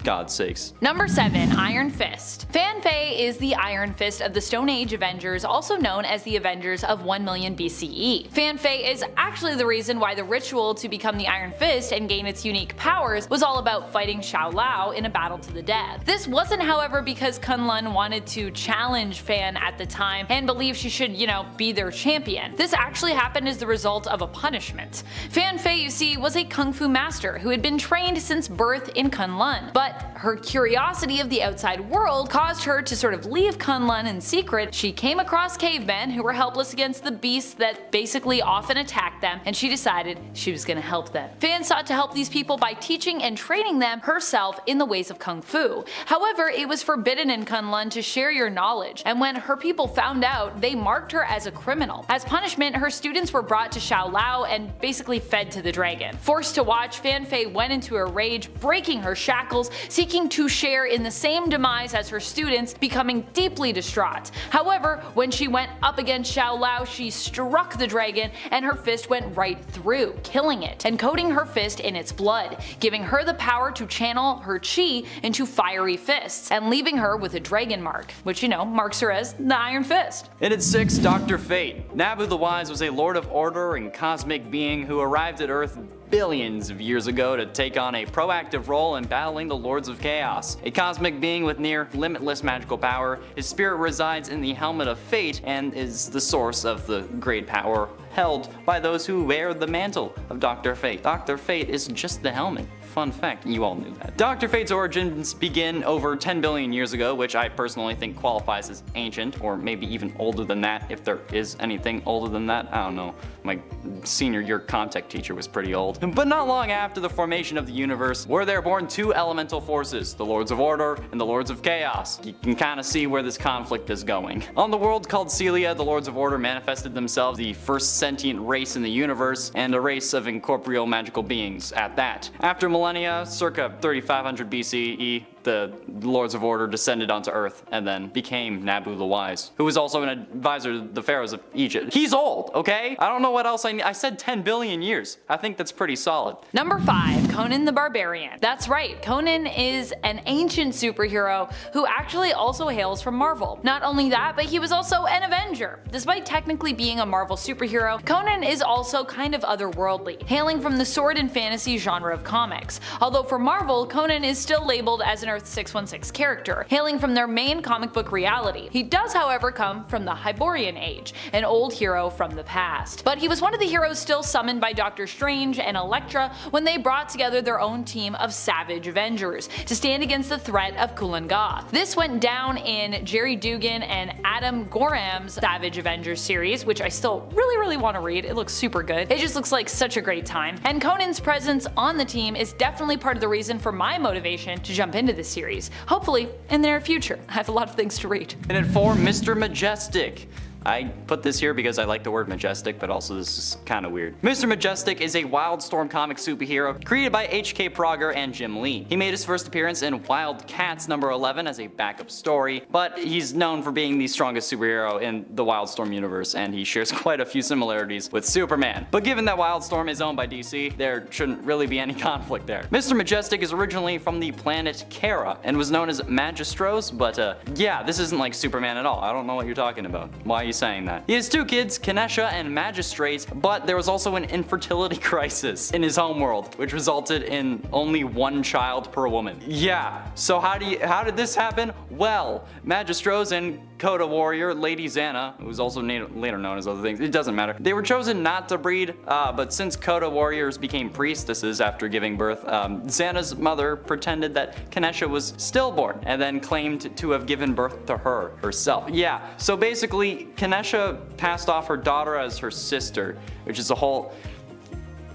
God's sakes. Number 7. Iron Fist. Fan Fei is the Iron Fist of the Stone Age Avengers, also known as the Avengers of 1 million BCE. Fan Fei is actually the reason why the ritual to become the Iron Fist and gain its unique powers was all about fighting Shao Lao in a battle to the death. This wasn't, however, because Kunlun wanted to challenge Fan at the time and believed she should, be their champion. This actually happened as the result of a punishment. Fan Fei, you see, was a kung fu master who had been trained since birth in Kunlun, but her curiosity of the outside world caused her to sort of leave Kunlun in secret. She came across cavemen who were helpless against the beasts that basically often attacked them, and she decided she was going to help them. Fan sought to help these people by teaching and training them herself in the ways of kung fu. However, it was forbidden in Kunlun to share your knowledge, and when her people found out, they marked her as a criminal. As punishment, her students were brought to Shao Lao and basically fed to the dragon. Forced to watch, Fan Fei went into a rage, breaking her shackles, seeking to share in the same demise as her students, becoming deeply distraught. However, when she went up against Shao Lao, she struck the dragon and her fist went right through, killing it, and coating her fist in its blood, giving her the power to channel her chi into fiery fists, and leaving her with a dragon mark, which marks her as the Iron Fist. In its 6, Dr. Fate. Nabu the Wise was a Lord of Order and cosmic being who arrived at Earth billions of years ago to take on a proactive role in battling the Lords of Chaos. A cosmic being with near limitless magical power, his spirit resides in the Helmet of Fate and is the source of the great power held by those who wear the mantle of Dr. Fate. Dr. Fate is just the helmet. Fun fact, you all knew that. Dr. Fate's origins begin over 10 billion years ago, which I personally think qualifies as ancient, or maybe even older than that, if there is anything older than that. I don't know. My senior year Comtech teacher was pretty old. But not long after the formation of the universe, were there born 2 elemental forces, the Lords of Order and the Lords of Chaos. You can kind of see where this conflict is going. On the world called Celia, the Lords of Order manifested themselves, the first sentient race in the universe, and a race of incorporeal magical beings at that. After millennia, circa 3500 BCE, the Lords of Order descended onto Earth and then became Nabu the Wise, who was also an advisor to the pharaohs of Egypt. He's old, okay? I don't know what else I need. I said 10 billion years. I think that's pretty solid. Number 5. Conan the Barbarian. That's right, Conan is an ancient superhero who actually also hails from Marvel. Not only that, but he was also an Avenger. Despite technically being a Marvel superhero, Conan is also kind of otherworldly, hailing from the sword and fantasy genre of comics. Although for Marvel, Conan is still labeled as an Earth 616 character, hailing from their main comic book reality. He does, however, come from the Hyborian Age, an old hero from the past. But he was one of the heroes still summoned by Doctor Strange and Elektra when they brought together their own team of Savage Avengers to stand against the threat of Kulan Gath. This went down in Jerry Dugan and Adam Gorham's Savage Avengers series, which I still really want to read. It looks super good. It just looks like such a great time. And Conan's presence on the team is definitely part of the reason for my motivation to jump into this series, hopefully in the near future. I have a lot of things to read. And at 4, Mr. Majestic. I put this here because I like the word majestic, but also this is kind of weird. Mr. Majestic is a Wildstorm comic superhero created by H.K. Prager and Jim Lee. He made his first appearance in Wildcats number 11 as a backup story, but he's known for being the strongest superhero in the Wildstorm universe, and he shares quite a few similarities with Superman. But given that Wildstorm is owned by DC, there shouldn't really be any conflict there. Mr. Majestic is originally from the planet Kara and was known as Magistros, but yeah, this isn't like Superman at all. I don't know what you're talking about. Why are you saying that? He has 2 kids, Kanesha and Magistrate, but there was also an infertility crisis in his homeworld, which resulted in only 1 child per woman. Yeah, so how did this happen? Well, Magistros and Coda warrior Lady Xana, who was also later known as other things, it doesn't matter. They were chosen not to breed, but since Coda warriors became priestesses after giving birth, Xana's mother pretended that Kanesha was stillborn and then claimed to have given birth to her herself. Yeah, so basically Kanesha passed off her daughter as her sister, which is a whole...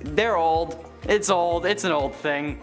They're old. It's old. It's an old thing.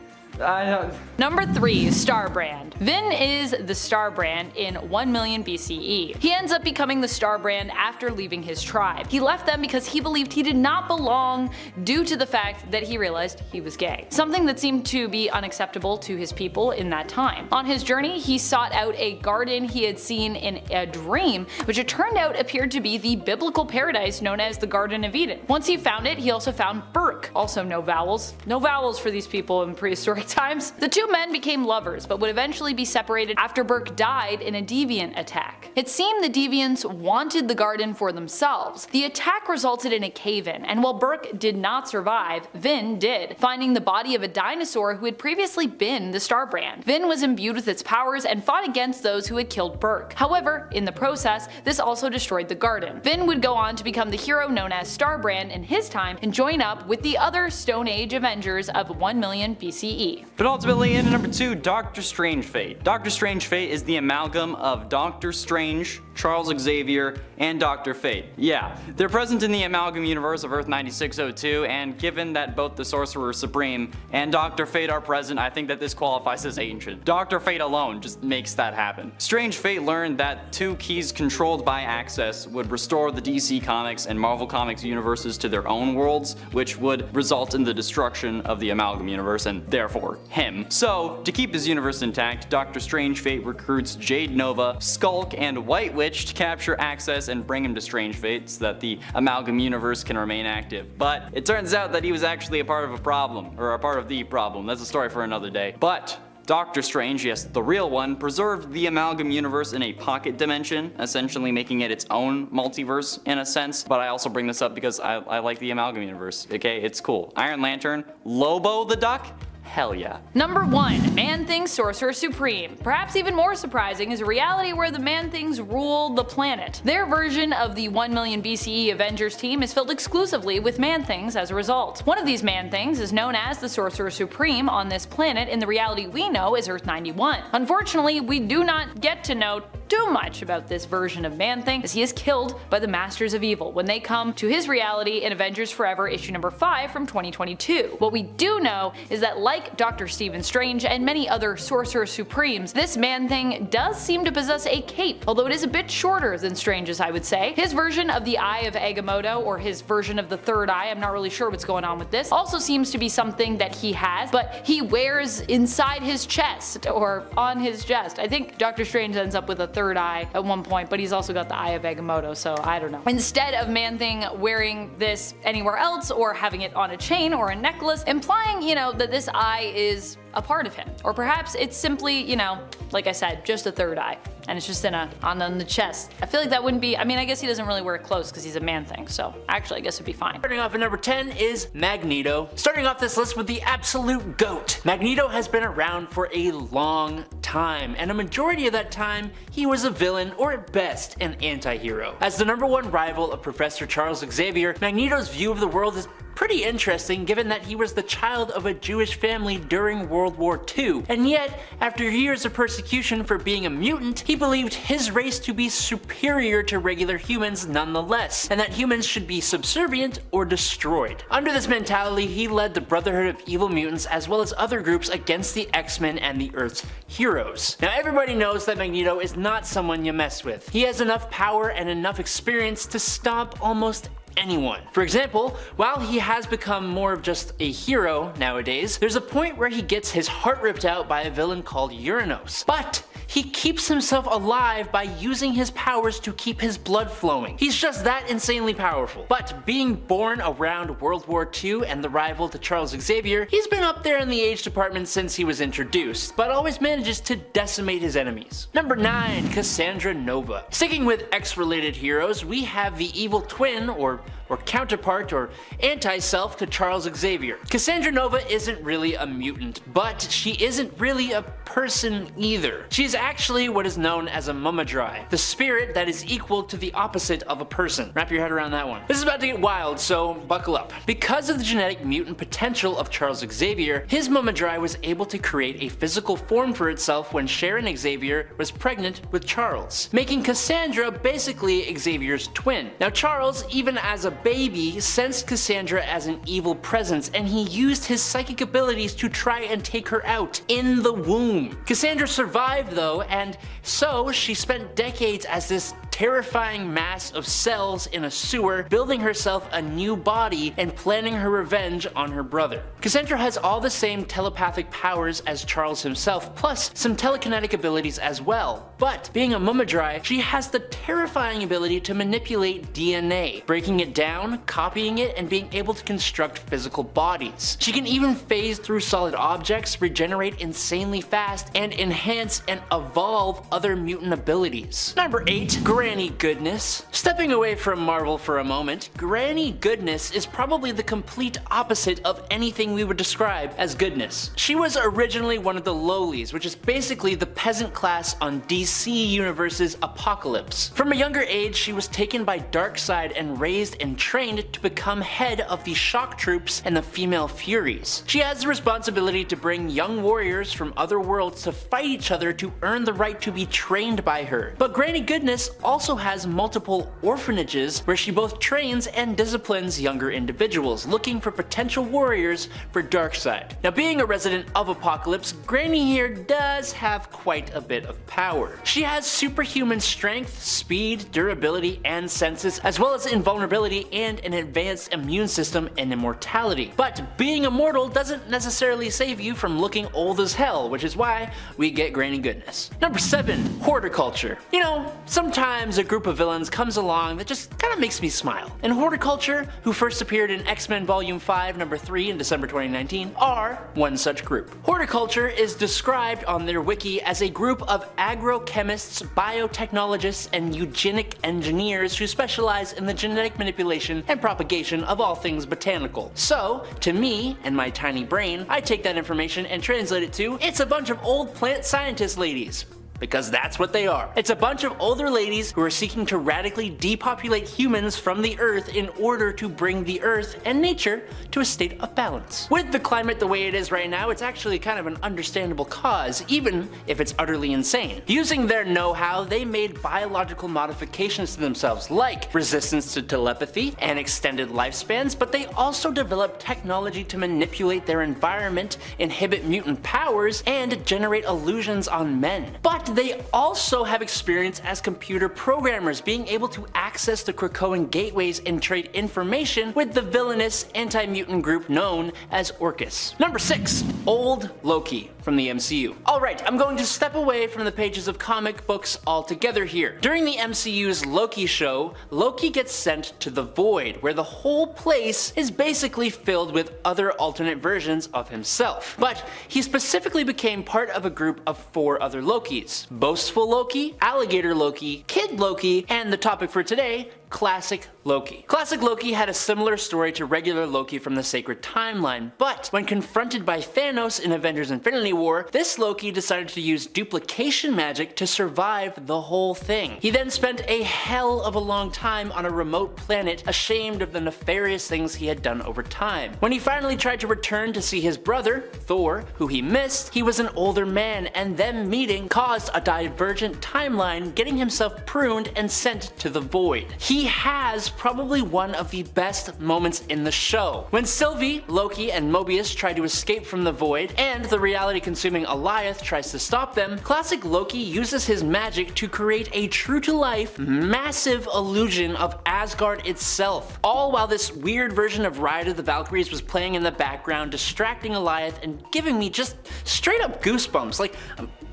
Number 3, Starbrand. Vin is the Starbrand in 1 million BCE. He ends up becoming the Starbrand after leaving his tribe. He left them because he believed he did not belong due to the fact that he realized he was gay. Something that seemed to be unacceptable to his people in that time. On his journey, he sought out a garden he had seen in a dream, which it turned out appeared to be the biblical paradise known as the Garden of Eden. Once he found it, he also found Burke. Also no vowels. No vowels for these people in prehistoric times. The 2 men became lovers, but would eventually be separated after Burke died in a deviant attack. It seemed the deviants wanted the garden for themselves. The attack resulted in a cave-in, and while Burke did not survive, Vin did, finding the body of a dinosaur who had previously been the Starbrand. Vin was imbued with its powers and fought against those who had killed Burke. However, in the process, this also destroyed the garden. Vin would go on to become the hero known as Starbrand in his time and join up with the other Stone Age Avengers of 1 million BCE. But ultimately, in number 2, Doctor Strange Fate. Doctor Strange Fate is the amalgam of Doctor Strange, Charles Xavier, and Dr. Fate. Yeah, they're present in the amalgam universe of Earth 9602, and given that both the Sorcerer Supreme and Dr. Fate are present, I think that this qualifies as ancient. Dr. Fate alone just makes that happen. Strange Fate learned that 2 keys controlled by Access would restore the DC Comics and Marvel Comics universes to their own worlds, which would result in the destruction of the amalgam universe and therefore him. So, to keep his universe intact, Doctor Strange Fate recruits Jade Nova, Skulk, and White Witch to capture Access and bring him to Strange Fate so that the amalgam universe can remain active. But it turns out that he was actually a part of a problem, or a part of the problem. That's a story for another day. But Doctor Strange, yes, the real one, preserved the amalgam universe in a pocket dimension, essentially making it its own multiverse in a sense. But I also bring this up because I like the amalgam universe, okay? It's cool. Iron Lantern, Lobo the Duck, hell yeah. Number 1, Man-Thing Sorcerer Supreme. Perhaps even more surprising is a reality where the Man-Things rule the planet. Their version of the 1 million BCE Avengers team is filled exclusively with Man-Things as a result. One of these Man-Things is known as the Sorcerer Supreme on this planet in the reality we know as Earth 91. Unfortunately, we do not get to know too much about this version of Man-Thing, as he is killed by the Masters of Evil when they come to his reality in Avengers Forever issue number 5 from 2022. What we do know is that like Dr. Stephen Strange and many other Sorcerer Supremes, this Man-Thing does seem to possess a cape, although it is a bit shorter than Strange's, I would say. His version of the Eye of Agamotto, or his version of the third eye, I'm not really sure what's going on with this, also seems to be something that he has, but he wears inside his chest, or on his chest. I think Dr. Strange ends up with a third eye at one point, but he's also got the Eye of Agamotto, so I don't know. Instead of Man-Thing wearing this anywhere else, or having it on a chain or a necklace, implying, that this eye is a part of him. Or perhaps it's simply, you know, like I said, just a third eye. And it's just on the chest. I feel like that wouldn't be, I mean, I guess he doesn't really wear clothes because he's a man thing, so actually I guess it'd be fine. Starting off at number 10 is Magneto. Starting off this list with the absolute GOAT. Magneto has been around for a long time, and a majority of that time, he was a villain, or at best, an anti-hero. As the #1 rival of Professor Charles Xavier, Magneto's view of the world is pretty interesting given that he was the child of a Jewish family during World War II, and yet, after years of persecution for being a mutant, he believed his race to be superior to regular humans nonetheless, and that humans should be subservient or destroyed. Under this mentality, he led the Brotherhood of Evil Mutants as well as other groups against the X-Men and the Earth's heroes. Now everybody knows that Magneto is not someone you mess with. He has enough power and enough experience to stomp almost anyone. For example, while he has become more of just a hero nowadays, there's a point where he gets his heart ripped out by a villain called Uranos. But he keeps himself alive by using his powers to keep his blood flowing. He's just that insanely powerful. But being born around World War II and the rival to Charles Xavier, he's been up there in the age department since he was introduced, but always manages to decimate his enemies. Number 9, Cassandra Nova. Sticking with X-related heroes, we have the evil twin, or counterpart, or anti-self to Charles Xavier. Cassandra Nova isn't really a mutant, but she isn't really a person either. She's actually what is known as a Mumadrai, the spirit that is equal to the opposite of a person. Wrap your head around that one. This is about to get wild, so buckle up. Because of the genetic mutant potential of Charles Xavier, his Mumadrai was able to create a physical form for itself when Sharon Xavier was pregnant with Charles, making Cassandra basically Xavier's twin. Now Charles, even as a baby, sensed Cassandra as an evil presence, and he used his psychic abilities to try and take her out in the womb. Cassandra survived though, and so she spent decades as this terrifying mass of cells in a sewer, building herself a new body and planning her revenge on her brother. Cassandra has all the same telepathic powers as Charles himself, plus some telekinetic abilities as well. But being a Mumadrai, she has the terrifying ability to manipulate DNA, breaking it down, copying it, and being able to construct physical bodies. She can even phase through solid objects, regenerate insanely fast, and enhance and evolve other mutant abilities. Number 8, Granny Goodness. Stepping away from Marvel for a moment, Granny Goodness is probably the complete opposite of anything we would describe as goodness. She was originally one of the lowlies, which is basically the peasant class on DC Universe's Apocalypse. From a younger age, she was taken by Darkseid and raised and trained to become head of the Shock Troops and the Female Furies. She has the responsibility to bring young warriors from other worlds to fight each other to earn the right to be trained by her. But Granny Goodness also has multiple orphanages where she both trains and disciplines younger individuals looking for potential warriors for Darkseid. Now being a resident of Apocalypse, Granny here does have quite a bit of power. She has superhuman strength, speed, durability, and senses, as well as invulnerability and an advanced immune system and immortality. But being immortal doesn't necessarily save you from looking old as hell, which is why we get Granny Goodness. Number 7, Horticulture. You know, sometimes a group of villains comes along that just kind of makes me smile. And Horticulture, who first appeared in X-Men Volume 5, number 3 in December 2019, are one such group. Horticulture is described on their wiki as a group of agrochemists, biotechnologists, and eugenic engineers who specialize in the genetic manipulation and propagation of all things botanical. So, to me and my tiny brain, I take that information and translate it to, it's a bunch of old plant scientist ladies. Because that's what they are. It's a bunch of older ladies who are seeking to radically depopulate humans from the Earth in order to bring the Earth and nature to a state of balance. With the climate the way it is right now, it's actually kind of an understandable cause, even if it's utterly insane. Using their know-how, they made biological modifications to themselves, like resistance to telepathy and extended lifespans, but they also developed technology to manipulate their environment, inhibit mutant powers, and generate illusions on men. But they also have experience as computer programmers, being able to access the Krakoan gateways and trade information with the villainous anti-mutant group known as Orcus. Number 6, Old Loki. from the MCU. Alright, I'm going to step away from the pages of comic books altogether here. During the MCU's Loki show, Loki gets sent to the Void, where the whole place is basically filled with other alternate versions of himself. But he specifically became part of a group of 4 other Lokis: Boastful Loki, Alligator Loki, Kid Loki, and the topic for today, Classic Loki. Classic Loki had a similar story to regular Loki from the Sacred Timeline, but when confronted by Thanos in Avengers Infinity War, this Loki decided to use duplication magic to survive the whole thing. He then spent a hell of a long time on a remote planet, ashamed of the nefarious things he had done over time. When he finally tried to return to see his brother, Thor, who he missed, he was an older man, and them meeting caused a divergent timeline, getting himself pruned and sent to the Void. He has probably one of the best moments in the show. When Sylvie, Loki, and Mobius try to escape from the Void, and the reality-consuming Alioth tries to stop them, Classic Loki uses his magic to create a true-to-life, massive illusion of Asgard itself, all while this weird version of Ride of the Valkyries was playing in the background, distracting Alioth and giving me just straight-up goosebumps. Like,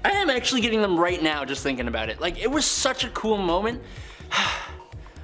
I am actually getting them right now just thinking about it. Like, it was such a cool moment.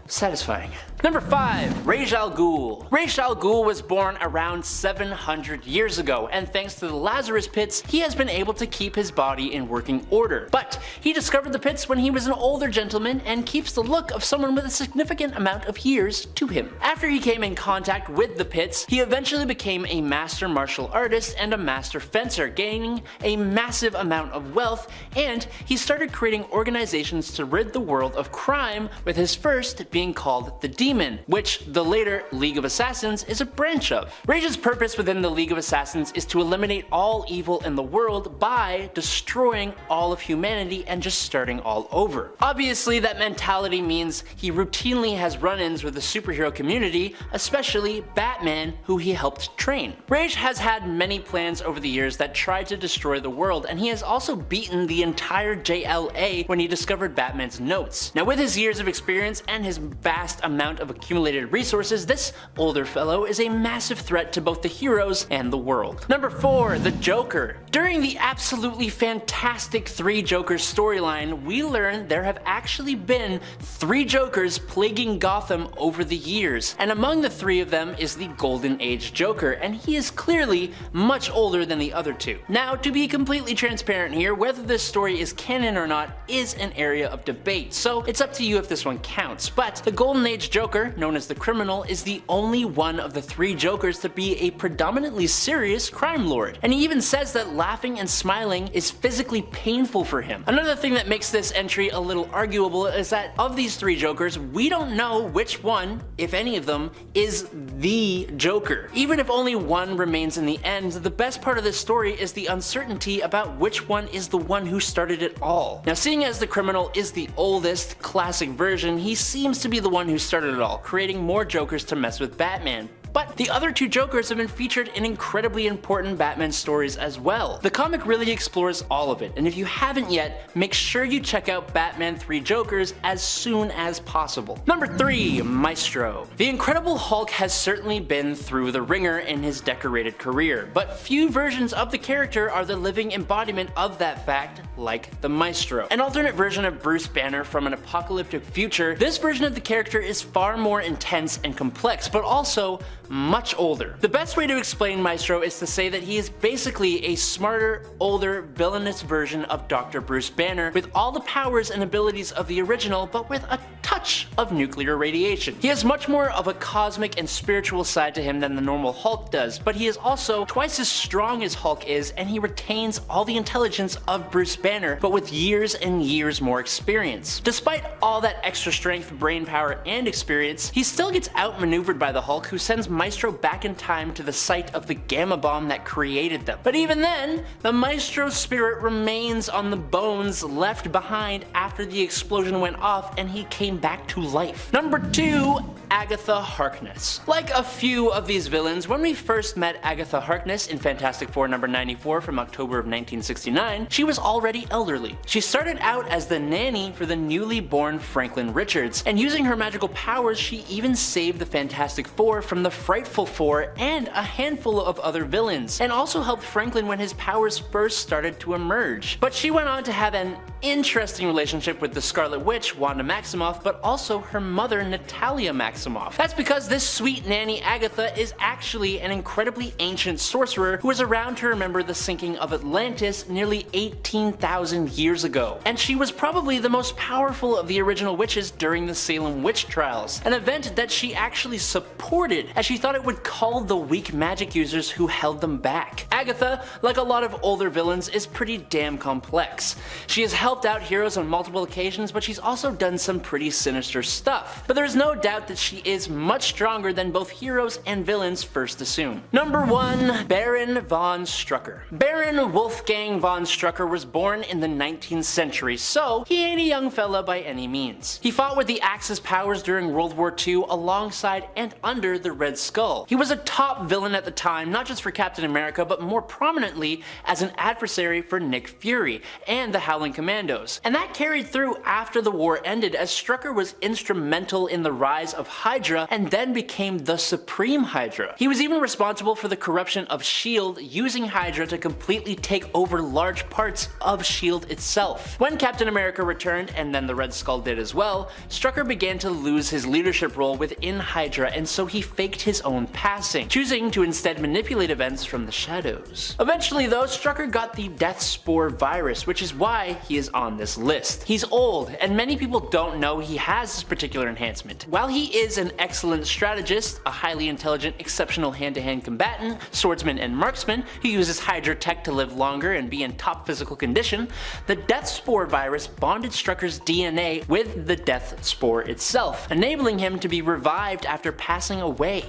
Satisfying. Number 5. Ra's al Ghul. Ra's al Ghul was born around 700 years ago, and thanks to the Lazarus Pits, he has been able to keep his body in working order. But he discovered the pits when he was an older gentleman and keeps the look of someone with a significant amount of years to him. After he came in contact with the pits, he eventually became a master martial artist and a master fencer, gaining a massive amount of wealth, and he started creating organizations to rid the world of crime, with his first being called the Demon, which the later League of Assassins is a branch of. Rage's purpose within the League of Assassins is to eliminate all evil in the world by destroying all of humanity and just starting all over. Obviously, that mentality means he routinely has run-ins with the superhero community, especially Batman, who he helped train. Rage has had many plans over the years that tried to destroy the world, and he has also beaten the entire JLA when he discovered Batman's notes. Now, with his years of experience and his vast amount of accumulated resources, this older fellow is a massive threat to both the heroes and the world. Number 4. The Joker. During the absolutely fantastic 3 Jokers storyline, we learn there have actually been 3 Jokers plaguing Gotham over the years, and among the 3 of them is the Golden Age Joker, and he is clearly much older than the other 2. Now, to be completely transparent here, whether this story is canon or not is an area of debate, so it's up to you if this one counts. But the Golden Age Joker, known as the Criminal, is the only one of the 3 Jokers to be a predominantly serious crime lord, and he even says that laughing and smiling is physically painful for him. Another thing that makes this entry a little arguable is that of these 3 Jokers, we don't know which one, if any of them, is the Joker. Even if only one remains in the end, the best part of this story is the uncertainty about which one is the one who started it all. Now, seeing as the Criminal is the oldest, classic version, he seems to be the one who started it all, creating more Jokers to mess with Batman. But the other 2 Jokers have been featured in incredibly important Batman stories as well. The comic really explores all of it, and if you haven't yet, make sure you check out Batman 3 Jokers as soon as possible. Number 3. Maestro. The Incredible Hulk has certainly been through the ringer in his decorated career, but few versions of the character are the living embodiment of that fact, like the Maestro. An alternate version of Bruce Banner from an apocalyptic future, this version of the character is far more intense and complex, but also much older. The best way to explain Maestro is to say that he is basically a smarter, older, villainous version of Dr. Bruce Banner, with all the powers and abilities of the original, but with a touch of nuclear radiation. He has much more of a cosmic and spiritual side to him than the normal Hulk does, but he is also twice as strong as Hulk is, and he retains all the intelligence of Bruce Banner, but with years and years more experience. Despite all that extra strength, brain power, and experience, he still gets outmaneuvered by the Hulk, who sends Maestro back in time to the site of the gamma bomb that created them. But even then, the Maestro's spirit remains on the bones left behind after the explosion went off and he came back to life. Number 2. Agatha Harkness. Like a few of these villains, when we first met Agatha Harkness in Fantastic Four number 94 from October of 1969, she was already elderly. She started out as the nanny for the newly born Franklin Richards, and using her magical powers, she even saved the Fantastic Four from the Frightful Four and a handful of other villains, and also helped Franklin when his powers first started to emerge. But she went on to have an interesting relationship with the Scarlet Witch, Wanda Maximoff, but also her mother, Natalia Maximoff. That's because this sweet nanny Agatha is actually an incredibly ancient sorcerer who was around to remember the sinking of Atlantis nearly 18,000 years ago. And she was probably the most powerful of the original witches during the Salem witch trials, an event that she actually supported as she thought it would cull the weak magic users who held them back. Agatha, like a lot of older villains, is pretty damn complex. She has helped out heroes on multiple occasions, but she's also done some pretty sinister stuff. But there's no doubt that she is much stronger than both heroes and villains first assume. Number 1. Baron von Strucker. Baron Wolfgang von Strucker was born in the 19th century, so he ain't a young fella by any means. He fought with the Axis powers during World War II alongside and under the Red Skull. He was a top villain at the time, not just for Captain America, but more prominently as an adversary for Nick Fury and the Howling Commandos. And that carried through after the war ended, as Strucker was instrumental in the rise of Hydra and then became the Supreme Hydra. He was even responsible for the corruption of S.H.I.E.L.D., using Hydra to completely take over large parts of S.H.I.E.L.D. itself. When Captain America returned, and then the Red Skull did as well, Strucker began to lose his leadership role within Hydra, and so he faked his own passing, choosing to instead manipulate events from the shadows. Eventually though, Strucker got the Death Spore virus, which is why he is on this list. He's old, and many people don't know he has this particular enhancement. While he is an excellent strategist, a highly intelligent, exceptional hand-to-hand combatant, swordsman and marksman who uses Hydra tech to live longer and be in top physical condition, the Death Spore virus bonded Strucker's DNA with the Death Spore itself, enabling him to be revived after passing away.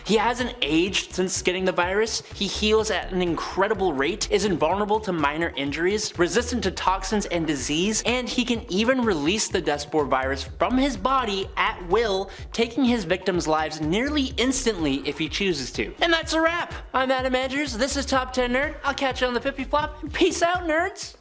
He hasn't aged since getting the virus, he heals at an incredible rate, is invulnerable to minor injuries, resistant to toxins and disease, and he can even release the Death Spore virus from his body at will, taking his victims' lives nearly instantly if he chooses to. And that's a wrap! I'm Adam Andrews, this is Top 10 Nerd, I'll catch you on the Flippy Flop, peace out nerds!